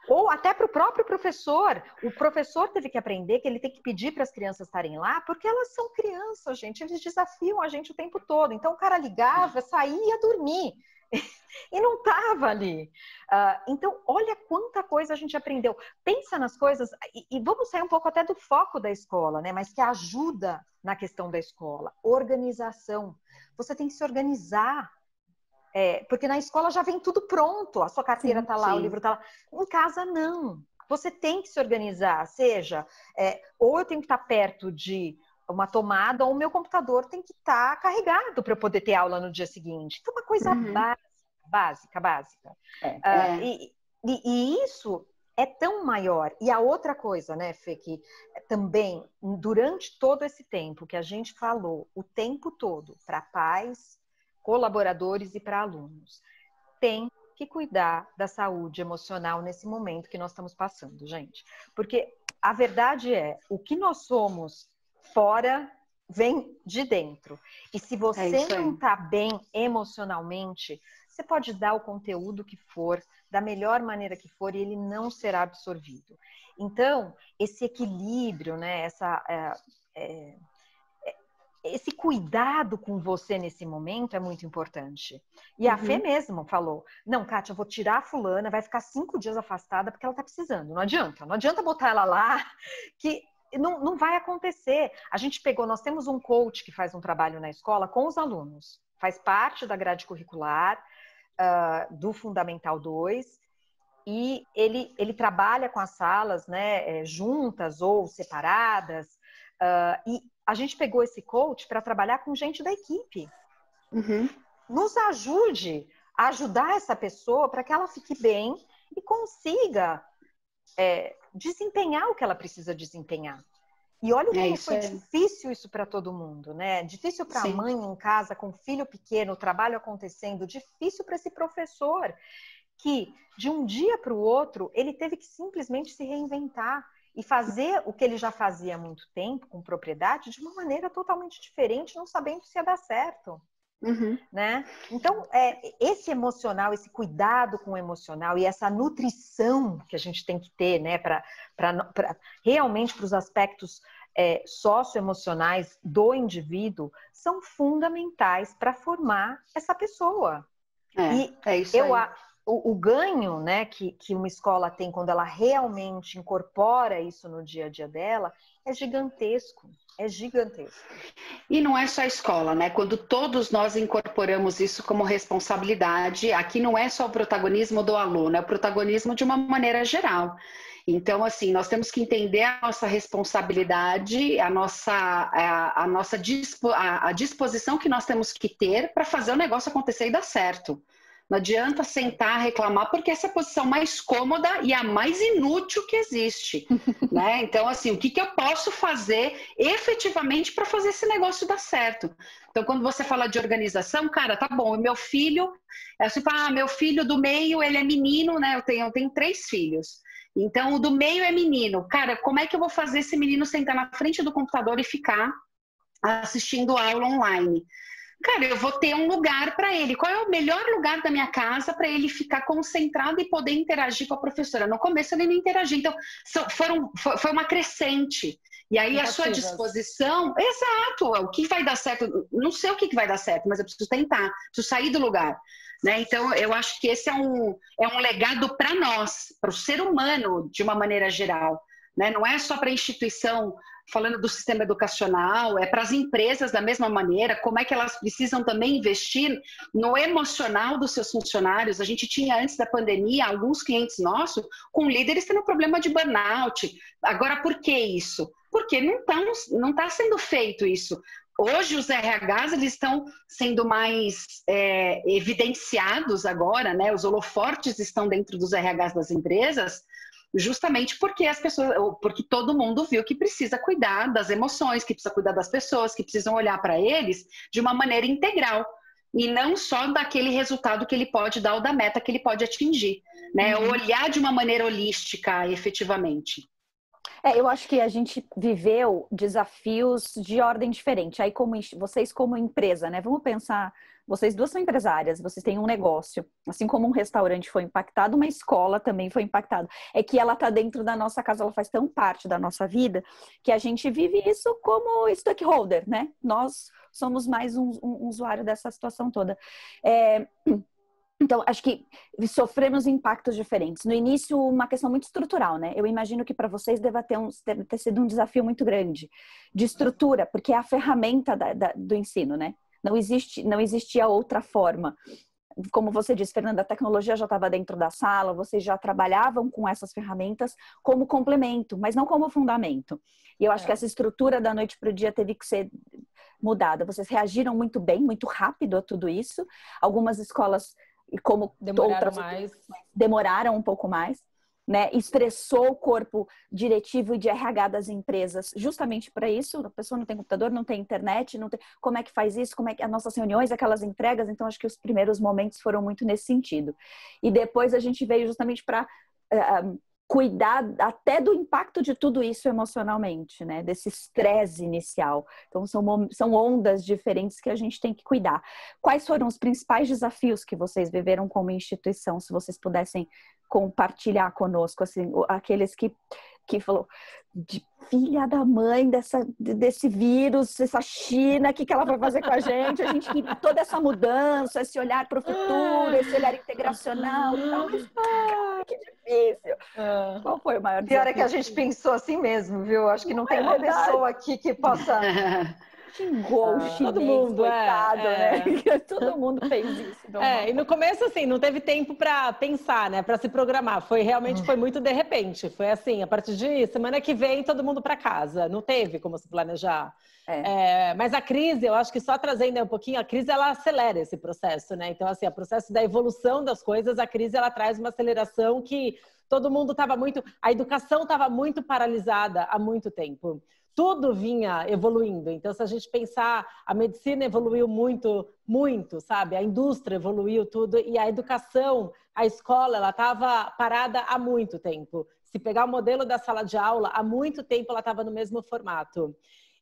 ou até para o próprio professor, o professor teve que aprender que ele tem que pedir para as crianças estarem lá, porque elas são crianças, gente, eles desafiam a gente o tempo todo, então o cara ligava, saía e ia dormir. E não estava ali. Então, olha quanta coisa a gente aprendeu. Pensa nas coisas, e vamos sair um pouco até do foco da escola, né? Mas que ajuda na questão da escola. Organização. Você tem que se organizar. Porque na escola já vem tudo pronto. A sua carteira está lá, o livro está lá. Em casa, não. Você tem que se organizar. Seja, ou eu tenho que estar perto de uma tomada, ou o meu computador tem que estar carregado para eu poder ter aula no dia seguinte. Então, uma coisa básica. E isso é tão maior. E a outra coisa, né, Fê, que também, durante todo esse tempo que a gente falou, o tempo todo, para pais, colaboradores e para alunos, tem que cuidar da saúde emocional nesse momento que nós estamos passando, gente. Porque a verdade o que nós somos fora vem de dentro. E se você não está bem emocionalmente, você pode dar o conteúdo que for, da melhor maneira que for, e ele não será absorvido. Então, esse equilíbrio, né, esse cuidado com você nesse momento é muito importante. E a Fê mesmo falou, não, Kátia, eu vou tirar a fulana, vai ficar 5 dias afastada porque ela está precisando. Não adianta botar ela lá, que não vai acontecer. A gente nós temos um coach que faz um trabalho na escola com os alunos, faz parte da grade curricular do Fundamental 2, e ele trabalha com as salas, né, juntas ou separadas, e a gente pegou esse coach para trabalhar com gente da equipe. Nos ajude a ajudar essa pessoa para que ela fique bem e consiga desempenhar o que ela precisa desempenhar. E olha como foi difícil isso para todo mundo, né? Difícil para a mãe em casa, com filho pequeno, o trabalho acontecendo, difícil para esse professor, que de um dia para o outro, ele teve que simplesmente se reinventar e fazer o que ele já fazia há muito tempo, com propriedade, de uma maneira totalmente diferente, não sabendo se ia dar certo. Né? Então, esse emocional, esse cuidado com o emocional e essa nutrição que a gente tem que ter, né, realmente para os aspectos socioemocionais do indivíduo, são fundamentais para formar essa pessoa. O ganho, né, que uma escola tem quando ela realmente incorpora isso no dia a dia dela é gigantesco. E não é só a escola, né? Quando todos nós incorporamos isso como responsabilidade, aqui não é só o protagonismo do aluno, é o protagonismo de uma maneira geral. Então, assim, nós temos que entender a nossa responsabilidade, a disposição que nós temos que ter para fazer o negócio acontecer e dar certo. Não adianta sentar, reclamar, porque essa é a posição mais cômoda e a mais inútil que existe, né? Então, assim, o que eu posso fazer efetivamente para fazer esse negócio dar certo? Então, quando você fala de organização, cara, tá bom, meu filho, meu filho do meio, ele é menino, né? Eu tenho 3 filhos. Então, o do meio é menino. Cara, como é que eu vou fazer esse menino sentar na frente do computador e ficar assistindo aula online? Cara, eu vou ter um lugar para ele. Qual é o melhor lugar da minha casa para ele ficar concentrado e poder interagir com a professora? No começo ele não interagia, então foi uma crescente. E aí a sua disposição, exato, o que vai dar certo, não sei o que vai dar certo, mas eu preciso tentar, preciso sair do lugar. Né? Então, eu acho que esse é um legado para nós, para o ser humano, de uma maneira geral. Né? Não é só para a instituição, falando do sistema educacional, é para as empresas da mesma maneira, como é que elas precisam também investir no emocional dos seus funcionários. A gente tinha, antes da pandemia, alguns clientes nossos com líderes tendo problema de burnout. Agora, por que isso? Porque não está sendo feito isso. Hoje os RHs eles estão sendo mais evidenciados agora, né? Os holofortes estão dentro dos RHs das empresas, justamente porque porque todo mundo viu que precisa cuidar das emoções, que precisa cuidar das pessoas, que precisam olhar para eles de uma maneira integral e não só daquele resultado que ele pode dar ou da meta que ele pode atingir, né? Olhar de uma maneira holística, efetivamente. Eu acho que a gente viveu desafios de ordem diferente. Aí, vocês como empresa, né? Vamos pensar, vocês duas são empresárias, vocês têm um negócio. Assim como um restaurante foi impactado, uma escola também foi impactada. É que ela está dentro da nossa casa, ela faz tão parte da nossa vida, que a gente vive isso como stakeholder, né? Nós somos mais um usuário dessa situação toda. Então, acho que sofremos impactos diferentes. No início, uma questão muito estrutural, né? Eu imagino que para vocês deve ter sido um desafio muito grande de estrutura, porque é a ferramenta do ensino, né? Não existia outra forma. Como você disse, Fernanda, a tecnologia já estava dentro da sala, vocês já trabalhavam com essas ferramentas como complemento, mas não como fundamento. E eu acho que essa estrutura da noite para o dia teve que ser mudada. Vocês reagiram muito bem, muito rápido a tudo isso. Algumas escolas, como demoraram um pouco mais, né? Estressou o corpo diretivo e de RH das empresas justamente para isso. A pessoa não tem computador, não tem internet, não tem... Como é que faz isso? Como é que as nossas reuniões, aquelas entregas? Então, acho que os primeiros momentos foram muito nesse sentido. E depois a gente veio justamente para cuidar até do impacto de tudo isso emocionalmente, né? Desse estresse inicial. Então, são ondas diferentes que a gente tem que cuidar. Quais foram os principais desafios que vocês viveram como instituição? Se vocês pudessem compartilhar conosco, assim, aqueles que falou, de filha da mãe desse vírus, essa China, o que ela vai fazer com a gente? A gente queria toda essa mudança, esse olhar para o futuro, esse olhar integracional e tal, mas que difícil. Qual foi o maior desafio? Pior é que a gente pensou assim mesmo, viu? Acho que não tem uma pessoa aqui que possa... Xingou o chinês, todo mundo, coitado, né? Todo mundo fez isso. E no começo, assim, não teve tempo para pensar, né? Para se programar. Foi muito de repente. Foi assim, a partir de semana que vem, todo mundo para casa. Não teve como se planejar. Mas a crise, eu acho que só trazendo um pouquinho, a crise, ela acelera esse processo, né? Então, assim, o processo da evolução das coisas, a crise, ela traz uma aceleração que todo mundo a educação estava muito paralisada há muito tempo. Tudo vinha evoluindo. Então, se a gente pensar, a medicina evoluiu muito, muito, sabe? A indústria evoluiu tudo e a educação, a escola, ela estava parada há muito tempo. Se pegar o modelo da sala de aula, há muito tempo ela estava no mesmo formato.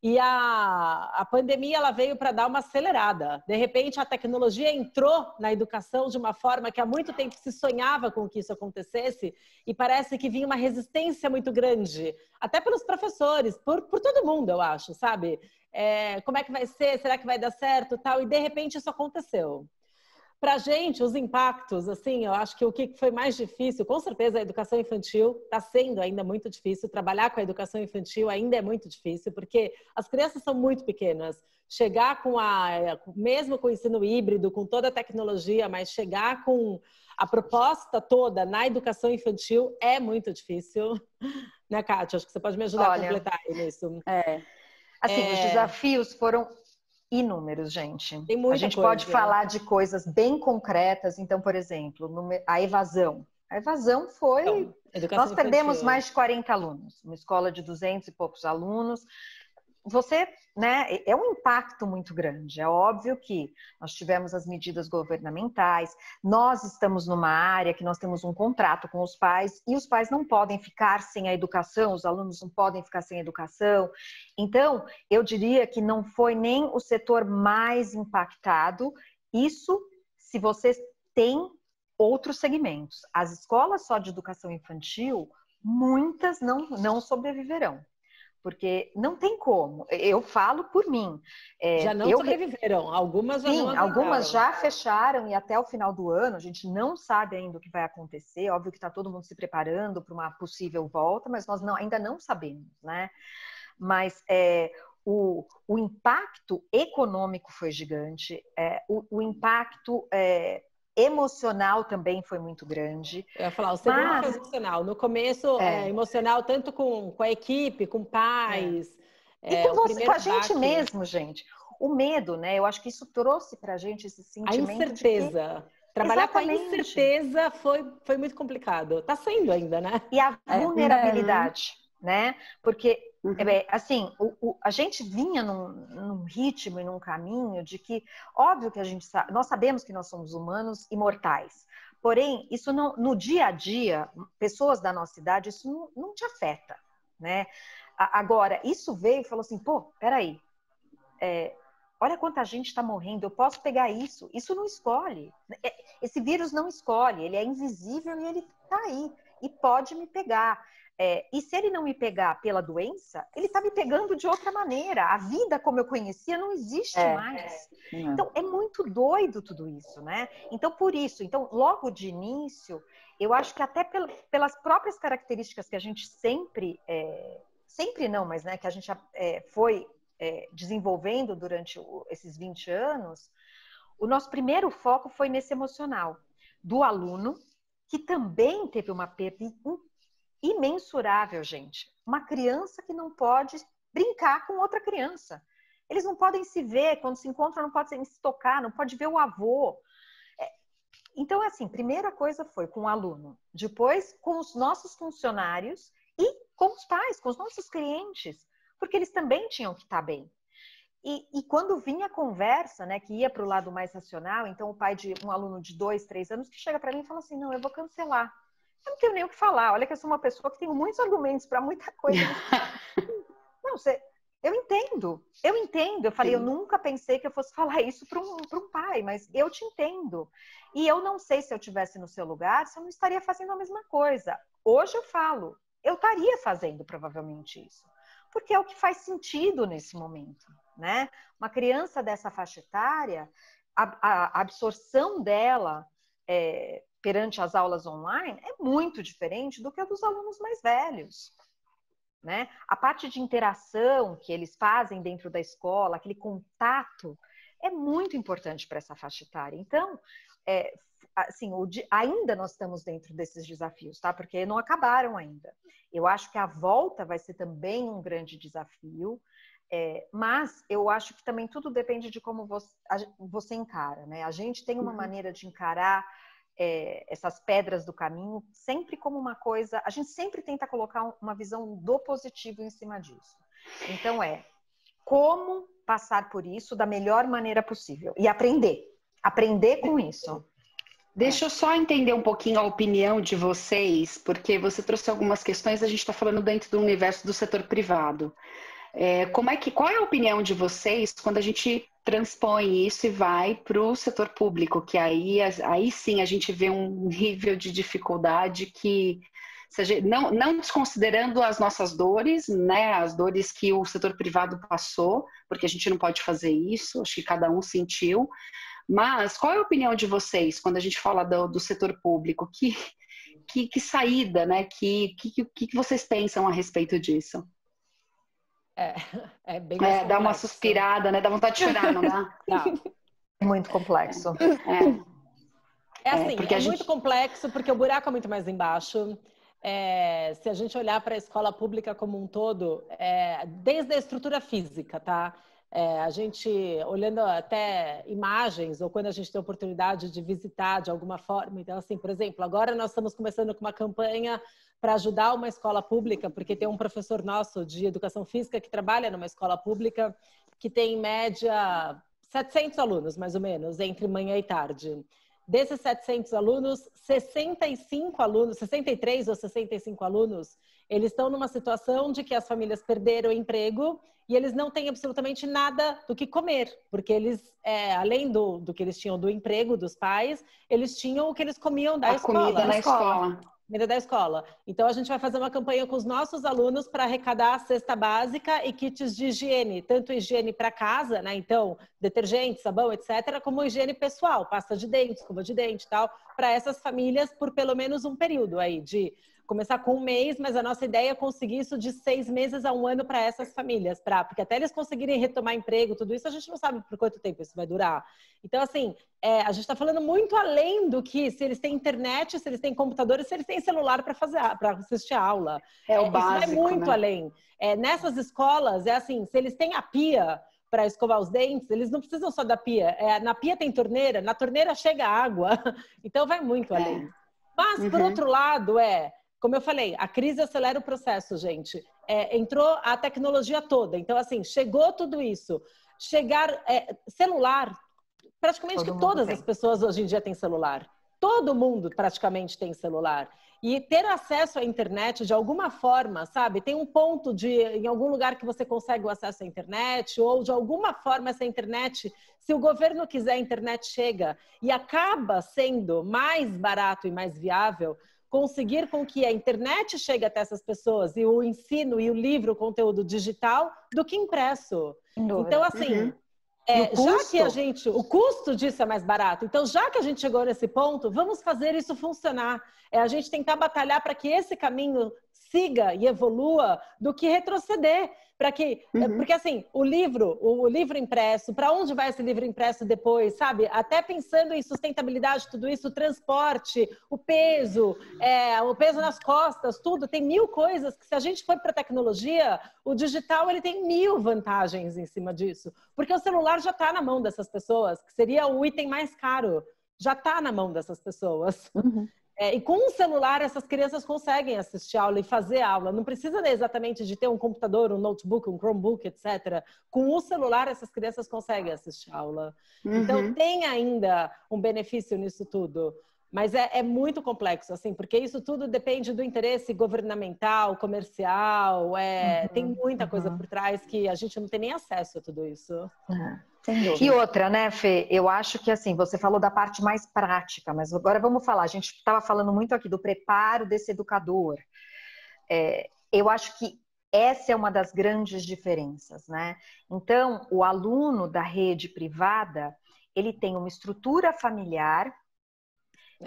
E a pandemia, ela veio para dar uma acelerada. De repente, a tecnologia entrou na educação de uma forma que há muito tempo se sonhava com que isso acontecesse e parece que vinha uma resistência muito grande, até pelos professores, por todo mundo, eu acho, sabe? Como é que vai ser? Será que vai dar certo? Tal. E, de repente, isso aconteceu. Para a gente, os impactos, assim, eu acho que o que foi mais difícil, com certeza a educação infantil está sendo ainda muito difícil, trabalhar com a educação infantil ainda é muito difícil, porque as crianças são muito pequenas. Chegar mesmo com o ensino híbrido, com toda a tecnologia, mas chegar com a proposta toda na educação infantil é muito difícil. Né, Kátia? Acho que você pode me ajudar a completar nisso. Assim, os desafios foram inúmeros, gente. Tem muita a gente coisa. Pode falar de coisas bem concretas. Então, por exemplo, a evasão. A evasão foi... Nós perdemos mais de 40 alunos. Uma escola de 200 e poucos alunos. É um impacto muito grande. É óbvio que nós tivemos as medidas governamentais, nós estamos numa área que nós temos um contrato com os pais e os pais não podem ficar sem a educação, os alunos não podem ficar sem a educação. Então, eu diria que não foi nem o setor mais impactado. Isso se vocês têm outros segmentos. As escolas só de educação infantil, muitas não sobreviverão. porque não tem como. Eu falo por mim. Já não sobreviveram, algumas já não aguentaram. Algumas já fecharam e até o final do ano a gente não sabe ainda o que vai acontecer. Óbvio que está todo mundo se preparando para uma possível volta, mas nós ainda não sabemos, né? Mas o impacto econômico foi gigante, o impacto emocional também foi muito grande. Eu ia falar, o segundo foi emocional. No começo, emocional tanto com a equipe, com pais. E com a gente mesmo, gente. O medo, né? Eu acho que isso trouxe pra gente esse sentimento. A incerteza. Trabalhar com a incerteza foi muito complicado. Tá sendo ainda, né? E a vulnerabilidade, né? Porque, assim, a gente vinha num ritmo e num caminho de que, óbvio que nós sabemos que nós somos humanos imortais. Porém, isso não, no dia a dia, pessoas da nossa idade, isso não te afeta, né? Agora, isso veio e falou assim, pô, peraí, olha quanta gente está morrendo, eu posso pegar isso. Isso não escolhe. Esse vírus não escolhe, ele é invisível e ele está aí. E pode me pegar. E se ele não me pegar pela doença, ele está me pegando de outra maneira. A vida como eu conhecia não existe mais. Então, é muito doido tudo isso, né? Então, por isso, logo de início, eu acho que até pelas próprias características que a gente sempre não, mas né, que a gente foi desenvolvendo durante esses 20 anos, o nosso primeiro foco foi nesse emocional do aluno, que também teve uma perda imensurável, gente. Uma criança que não pode brincar com outra criança. Eles não podem se ver, quando se encontram, não podem se tocar, não pode ver o avô. Então, assim, primeira coisa foi com o aluno, depois com os nossos funcionários e com os pais, com os nossos clientes, porque eles também tinham que estar bem. E quando vinha a conversa, né, que ia para o lado mais racional, então o pai de um aluno de 2, 3 anos que chega para mim e fala assim, não, eu vou cancelar. Eu não tenho nem o que falar, olha que eu sou uma pessoa que tem muitos argumentos para muita coisa. Não, eu entendo. Eu falei, eu nunca pensei que eu fosse falar isso para um pai, mas eu te entendo. E eu não sei se eu estivesse no seu lugar, se eu não estaria fazendo a mesma coisa. Hoje eu falo, eu estaria fazendo provavelmente isso. Porque é o que faz sentido nesse momento, né? Uma criança dessa faixa etária, a absorção dela perante as aulas online é muito diferente do que a dos alunos mais velhos, né? A parte de interação que eles fazem dentro da escola, aquele contato, é muito importante para essa faixa etária. Então, assim, ainda nós estamos dentro desses desafios, tá? Porque não acabaram ainda. Eu acho que a volta vai ser também um grande desafio, mas eu acho que também tudo depende de como você encara, né? A gente tem uma maneira de encarar essas pedras do caminho sempre como uma coisa... A gente sempre tenta colocar uma visão do positivo em cima disso. Então como passar por isso da melhor maneira possível e aprender com isso. Deixa eu só entender um pouquinho a opinião de vocês, porque você trouxe algumas questões, a gente está falando dentro do universo do setor privado. Qual é a opinião de vocês quando a gente transpõe isso e vai para o setor público? Que aí sim a gente vê um nível de dificuldade que, não desconsiderando as nossas dores, né, as dores que o setor privado passou, porque a gente não pode fazer isso, acho que cada um sentiu. Mas qual é a opinião de vocês quando a gente fala do setor público? Que saída, né? Que vocês pensam a respeito disso? Bem mais dá uma suspirada, né? Dá vontade de chorar, não dá? É muito complexo. Muito complexo, porque o buraco é muito mais embaixo. Se a gente olhar para a escola pública como um todo, desde a estrutura física, tá? A gente, olhando até imagens, ou quando a gente tem a oportunidade de visitar de alguma forma. Então, assim, por exemplo, agora nós estamos começando com uma campanha para ajudar uma escola pública, porque tem um professor nosso de educação física que trabalha numa escola pública que tem, em média, 700 alunos, mais ou menos, entre manhã e tarde. Desses 700 alunos, 63 ou 65 alunos, eles estão numa situação de que as famílias perderam o emprego e eles não têm absolutamente nada do que comer, porque eles, além do que eles tinham do emprego dos pais, eles tinham o que eles comiam da escola. Comida na escola. Comida da escola. Então, a gente vai fazer uma campanha com os nossos alunos para arrecadar a cesta básica e kits de higiene, tanto higiene para casa, né? Então, detergente, sabão, etc., como higiene pessoal, pasta de dente, escova de dente e tal, para essas famílias por pelo menos um período aí, de começar com 1 mês, mas a nossa ideia é conseguir isso de 6 meses a 1 ano para essas famílias, porque até eles conseguirem retomar emprego, tudo isso, a gente não sabe por quanto tempo isso vai durar. Então, assim, a gente está falando muito além do que se eles têm internet, se eles têm computadores, se eles têm celular para assistir a aula. O básico, isso vai muito além. Nessas escolas, assim, se eles têm a pia para escovar os dentes, eles não precisam só da pia. Na pia tem torneira, na torneira chega água. Então, vai muito além. Mas, por outro lado, como eu falei, a crise acelera o processo, gente. Entrou a tecnologia toda. Então, assim, chegou tudo isso. Celular, praticamente que todas as pessoas hoje em dia têm celular. Todo mundo praticamente tem celular. E ter acesso à internet de alguma forma, sabe? Tem um ponto em algum lugar que você consegue o acesso à internet, ou de alguma forma essa internet, se o governo quiser, a internet chega e acaba sendo mais barato e mais viável conseguir com que a internet chegue até essas pessoas e o ensino e o livro, o conteúdo digital, do que impresso. Então, assim, já que o custo disso é mais barato, então já que a gente chegou nesse ponto, vamos fazer isso funcionar. A gente tentar batalhar para que esse caminho siga e evolua do que retroceder. Porque assim, o livro impresso, para onde vai esse livro impresso depois, sabe? Até pensando em sustentabilidade, tudo isso, o transporte, o peso nas costas, tudo, tem 1000 coisas que se a gente for para a tecnologia, o digital ele tem 1000 vantagens em cima disso. Porque o celular já está na mão dessas pessoas, que seria o item mais caro, já está na mão dessas pessoas. E com um celular, essas crianças conseguem assistir aula e fazer aula. Não precisa exatamente de ter um computador, um notebook, um Chromebook, etc. Com o celular, essas crianças conseguem assistir aula. Então, tem ainda um benefício nisso tudo. Mas é muito complexo, assim, porque isso tudo depende do interesse governamental, comercial. Tem muita coisa por trás que a gente não tem nem acesso a tudo isso. E outra, né, Fê? Eu acho que, assim, você falou da parte mais prática, mas agora vamos falar. A gente estava falando muito aqui do preparo desse educador. Eu acho que essa é uma das grandes diferenças, né? Então, o aluno da rede privada, ele tem uma estrutura familiar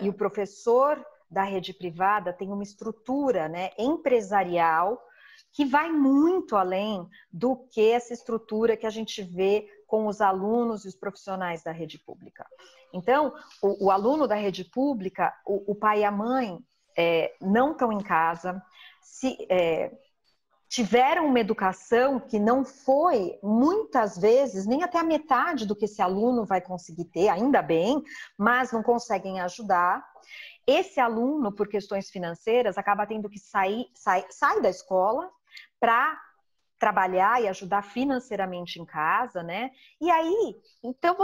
e o professor da rede privada tem uma estrutura, né, empresarial que vai muito além do que essa estrutura que a gente vê com os alunos e os profissionais da rede pública. Então, o aluno da rede pública, o pai e a mãe não estão em casa, tiveram uma educação que não foi, muitas vezes, nem até a metade do que esse aluno vai conseguir ter, ainda bem, mas não conseguem ajudar. Esse aluno, por questões financeiras, acaba tendo que sair da escola para trabalhar e ajudar financeiramente em casa, né? E aí, então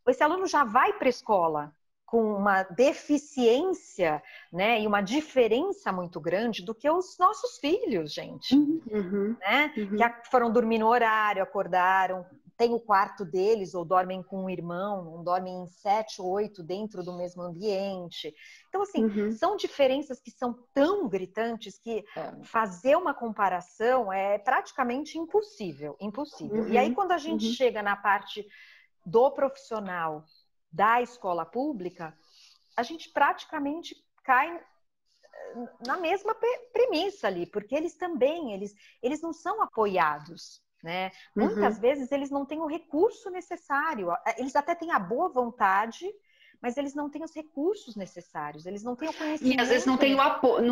esse aluno já vai para a escola com uma deficiência, né, e uma diferença muito grande do que os nossos filhos, gente, né? Que foram dormir no horário, acordaram, tem o quarto deles, ou dormem com um irmão, não dormem em 7 ou 8 dentro do mesmo ambiente. Então, assim, são diferenças que são tão gritantes que fazer uma comparação é praticamente impossível. E aí, quando a gente chega na parte do profissional da escola pública, a gente praticamente cai na mesma premissa ali, porque eles também, eles não são apoiados, né? Muitas vezes eles não têm o recurso necessário, eles até têm a boa vontade, mas eles não têm os recursos necessários, eles não têm o conhecimento. E às vezes não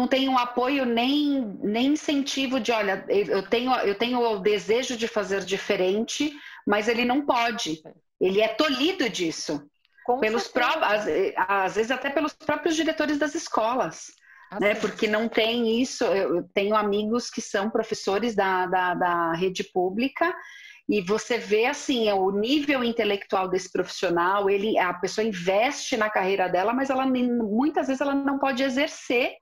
tem um apoio nem incentivo de, olha, eu tenho o desejo de fazer diferente, mas ele não pode. Ele é tolhido disso. Às vezes até pelos próprios diretores das escolas, né? Porque não tem isso. Eu tenho amigos que são professores da rede pública e você vê assim o nível intelectual desse profissional. A pessoa investe na carreira dela, mas muitas vezes ela não pode exercer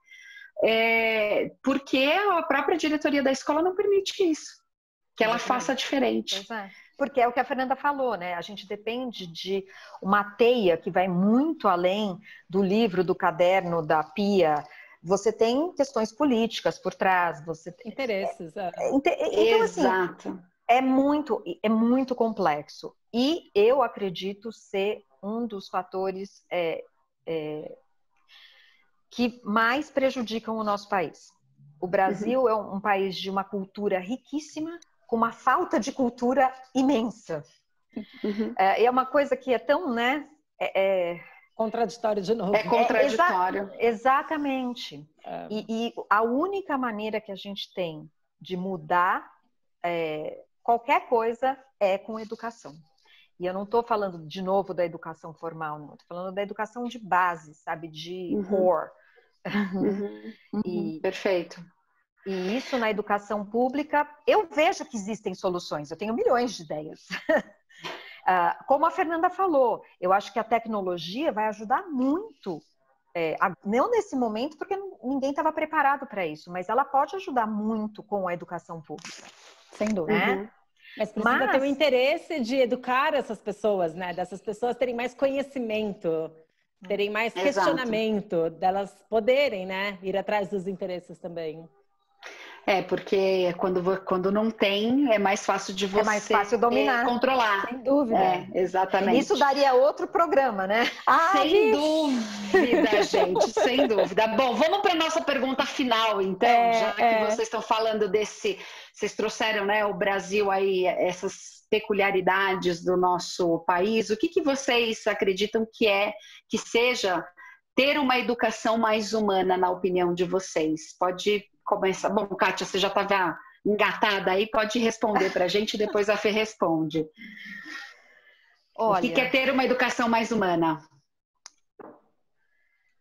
porque a própria diretoria da escola não permite que ela faça diferente. Pois é. Porque é o que a Fernanda falou, né? A gente depende de uma teia que vai muito além do livro, do caderno, da pia, você tem questões políticas por trás, você tem interesses. Então, Exato. assim, é muito complexo. E eu acredito ser um dos fatores que mais prejudicam o nosso país. O Brasil é um país de uma cultura riquíssima, com uma falta de cultura imensa. É uma coisa que é tão, né? Contraditório de novo. É contraditório. Exatamente. E a única maneira que a gente tem de mudar qualquer coisa é com educação. E eu não estou falando de novo da educação formal, não. Estou falando da educação de base, sabe? De core. Perfeito. E isso na educação pública, eu vejo que existem soluções. Eu tenho milhões de ideias. Como a Fernanda falou, eu acho que a tecnologia vai ajudar muito. Não nesse momento, porque ninguém estava preparado para isso, mas ela pode ajudar muito com a educação pública. Sem dúvida. Né? Mas precisa ter o interesse de educar essas pessoas, né? Dessas pessoas terem mais conhecimento, terem mais questionamento, delas poderem, né, ir atrás dos interesses também. Porque quando não tem, é mais fácil de você mais fácil dominar. Controlar. Sem dúvida. Exatamente. Isso daria outro programa, né? Sem dúvida, gente, sem dúvida. Bom, vamos para a nossa pergunta final, então, já que vocês estão falando vocês trouxeram, né, o Brasil aí, essas peculiaridades do nosso país. O que vocês acreditam que seja ter uma educação mais humana, na opinião de vocês? Pode começar. Bom, Kátia, você já estava engatada aí, pode responder para a gente, depois a Fê responde. Olha, o que é ter uma educação mais humana?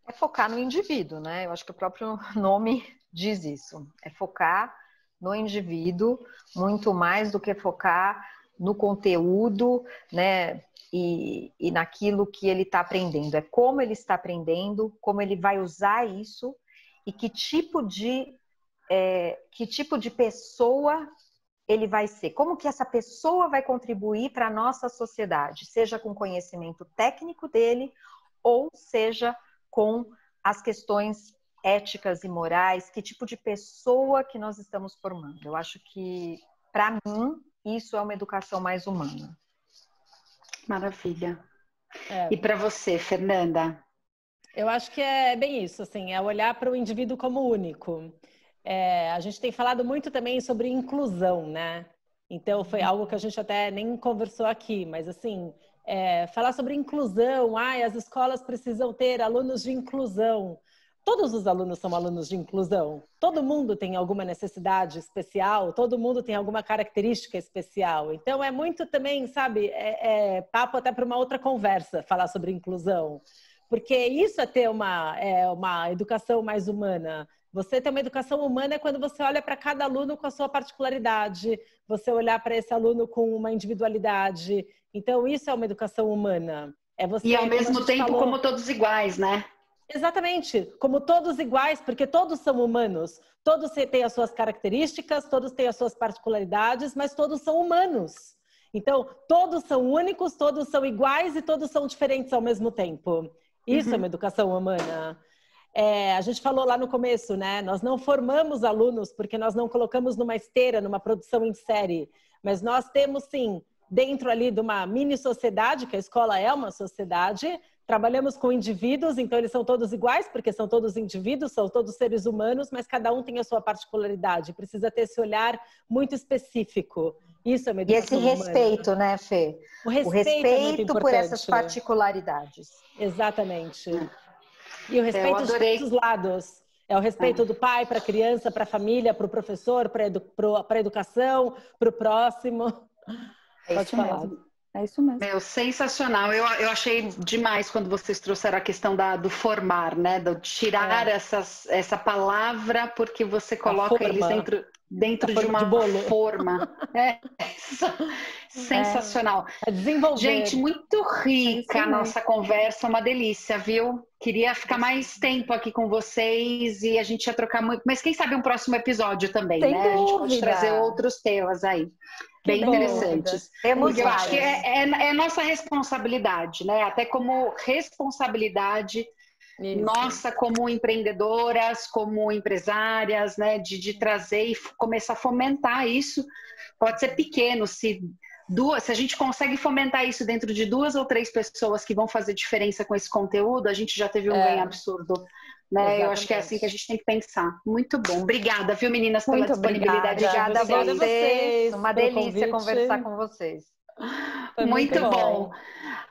É focar no indivíduo, né? Eu acho que o próprio nome diz isso. É focar no indivíduo, muito mais do que focar no conteúdo, né? E naquilo que ele está aprendendo. É como ele está aprendendo, como ele vai usar isso e que tipo de pessoa ele vai ser. Como que essa pessoa vai contribuir para a nossa sociedade, seja com conhecimento técnico dele ou seja com as questões éticas e morais, que tipo de pessoa que nós estamos formando. Eu acho que, para mim, isso é uma educação mais humana. Maravilha. E para você, Fernanda? Eu acho que é bem isso, assim, é olhar para o indivíduo como único. A gente tem falado muito também sobre inclusão, né? Então, foi algo que a gente até nem conversou aqui, mas assim, falar sobre inclusão, as escolas precisam ter alunos de inclusão. Todos os alunos são alunos de inclusão. Todo mundo tem alguma necessidade especial, todo mundo tem alguma característica especial. Então, é muito também, sabe, papo até para uma outra conversa, falar sobre inclusão. Porque isso é ter uma educação mais humana. Você ter uma educação humana é quando você olha para cada aluno com a sua particularidade, você olhar para esse aluno com uma individualidade. Então, isso é uma educação humana. E ao mesmo tempo como todos iguais, né? Exatamente, como todos iguais, porque todos são humanos. Todos têm as suas características, todos têm as suas particularidades, mas todos são humanos. Então, todos são únicos, todos são iguais e todos são diferentes ao mesmo tempo. Isso é uma educação humana. A gente falou lá no começo, né? Nós não formamos alunos porque nós não colocamos numa esteira, numa produção em série. Mas nós temos, sim, dentro ali de uma mini sociedade, que a escola é uma sociedade, trabalhamos com indivíduos, então eles são todos iguais, porque são todos indivíduos, são todos seres humanos, mas cada um tem a sua particularidade. Precisa ter esse olhar muito específico. Isso é uma educação humana. E esse respeito, né, Fê? O respeito por essas particularidades. Exatamente. E o respeito de todos os lados. É o respeito do pai para a criança, para a família, para o professor, para a educação, para o próximo. Pode falar. É isso mesmo. Sensacional. Eu achei demais quando vocês trouxeram a questão do formar, né? Do tirar essa palavra, porque você coloca eles dentro de uma forma. Sensacional. Desenvolver. Gente, muito rica a nossa conversa, uma delícia, viu? Queria ficar mais tempo aqui com vocês e a gente ia trocar muito, mas quem sabe um próximo episódio também, Sem né? dúvida. A gente pode trazer outros temas aí, bem interessantes. Temos eu acho que é nossa responsabilidade, né? Até como responsabilidade nossa como empreendedoras, como empresárias, né, de trazer e começar a fomentar isso. Pode ser pequeno, se a gente consegue fomentar isso dentro de 2 ou 3 pessoas que vão fazer diferença com esse conteúdo, a gente já teve um ganho absurdo. Né? Exatamente. Eu acho que é assim que a gente tem que pensar. Muito bom. Obrigada, viu, meninas, pela Muito disponibilidade. Obrigada a vocês. Uma delícia convite. Conversar com vocês. Foi muito bom.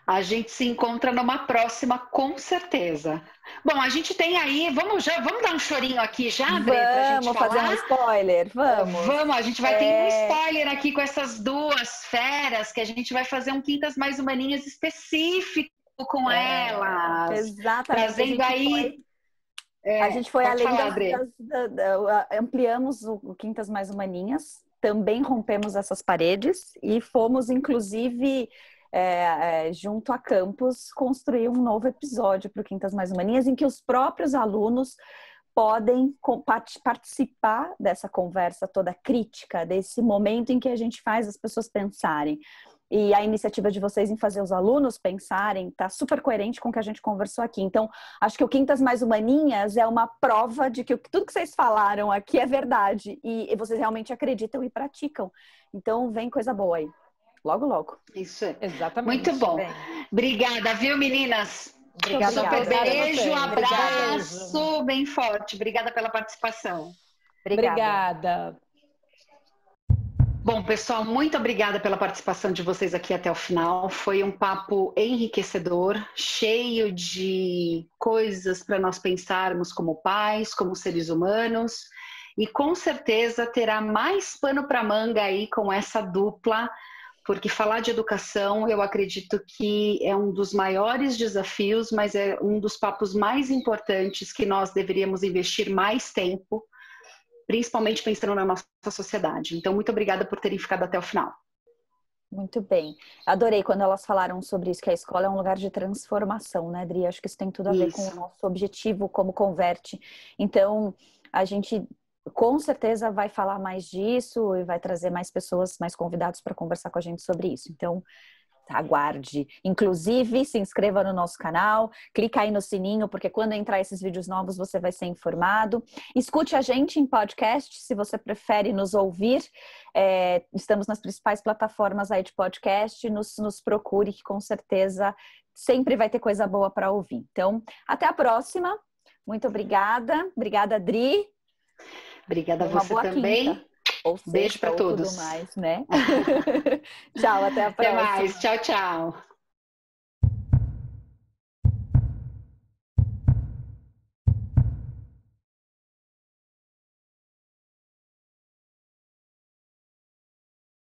A gente se encontra numa próxima, com certeza. Bom, a gente tem aí, vamos dar um chorinho aqui já, André, pra gente Vamos falar? fazer um spoiler, vamos. Vamos, a gente vai ter um spoiler aqui com essas 2 feras, que a gente vai fazer um Quintas Mais Humaninhas específico com elas. Exatamente. Trazendo aí... a gente foi além ampliamos o Quintas Mais Humaninhas, também rompemos essas paredes e fomos, inclusive, junto a Campus, construir um novo episódio para o Quintas Mais Humaninhas, em que os próprios alunos podem participar dessa conversa toda crítica, desse momento em que a gente faz as pessoas pensarem. E a iniciativa de vocês em fazer os alunos pensarem está super coerente com o que a gente conversou aqui. Então, acho que o Quintas Mais Humaninhas é uma prova de que tudo que vocês falaram aqui é verdade e vocês realmente acreditam e praticam. Então, vem coisa boa aí. Logo, logo. Isso é. Exatamente. Muito bom. Obrigada, viu, meninas? Obrigada. Super beijo, abraço, beijo. Bem forte. Obrigada pela participação. Obrigada. Bom, pessoal, muito obrigada pela participação de vocês aqui até o final. Foi um papo enriquecedor, cheio de coisas para nós pensarmos como pais, como seres humanos. E com certeza terá mais pano para manga aí com essa dupla, porque falar de educação eu acredito que é um dos maiores desafios, mas é um dos papos mais importantes que nós deveríamos investir mais tempo, principalmente pensando na nossa sociedade. Então, muito obrigada por terem ficado até o final. Muito bem. Adorei quando elas falaram sobre isso, que a escola é um lugar de transformação, né, Adri? Acho que isso tem tudo a ver com o nosso objetivo como Converte. Então, a gente com certeza vai falar mais disso e vai trazer mais pessoas, mais convidados para conversar com a gente sobre isso. Então, aguarde. Inclusive, se inscreva no nosso canal, clica aí no sininho, porque quando entrar esses vídeos novos você vai ser informado. Escute a gente em podcast, se você prefere nos ouvir. Estamos nas principais plataformas aí de podcast. Nos procure, que com certeza sempre vai ter coisa boa para ouvir. Então, até a próxima. Muito obrigada. Obrigada, Adri. Obrigada a você também. Quinta. Ou beijo para todos. Tudo mais, né? Tchau, até a próxima. Até mais. Tchau, tchau.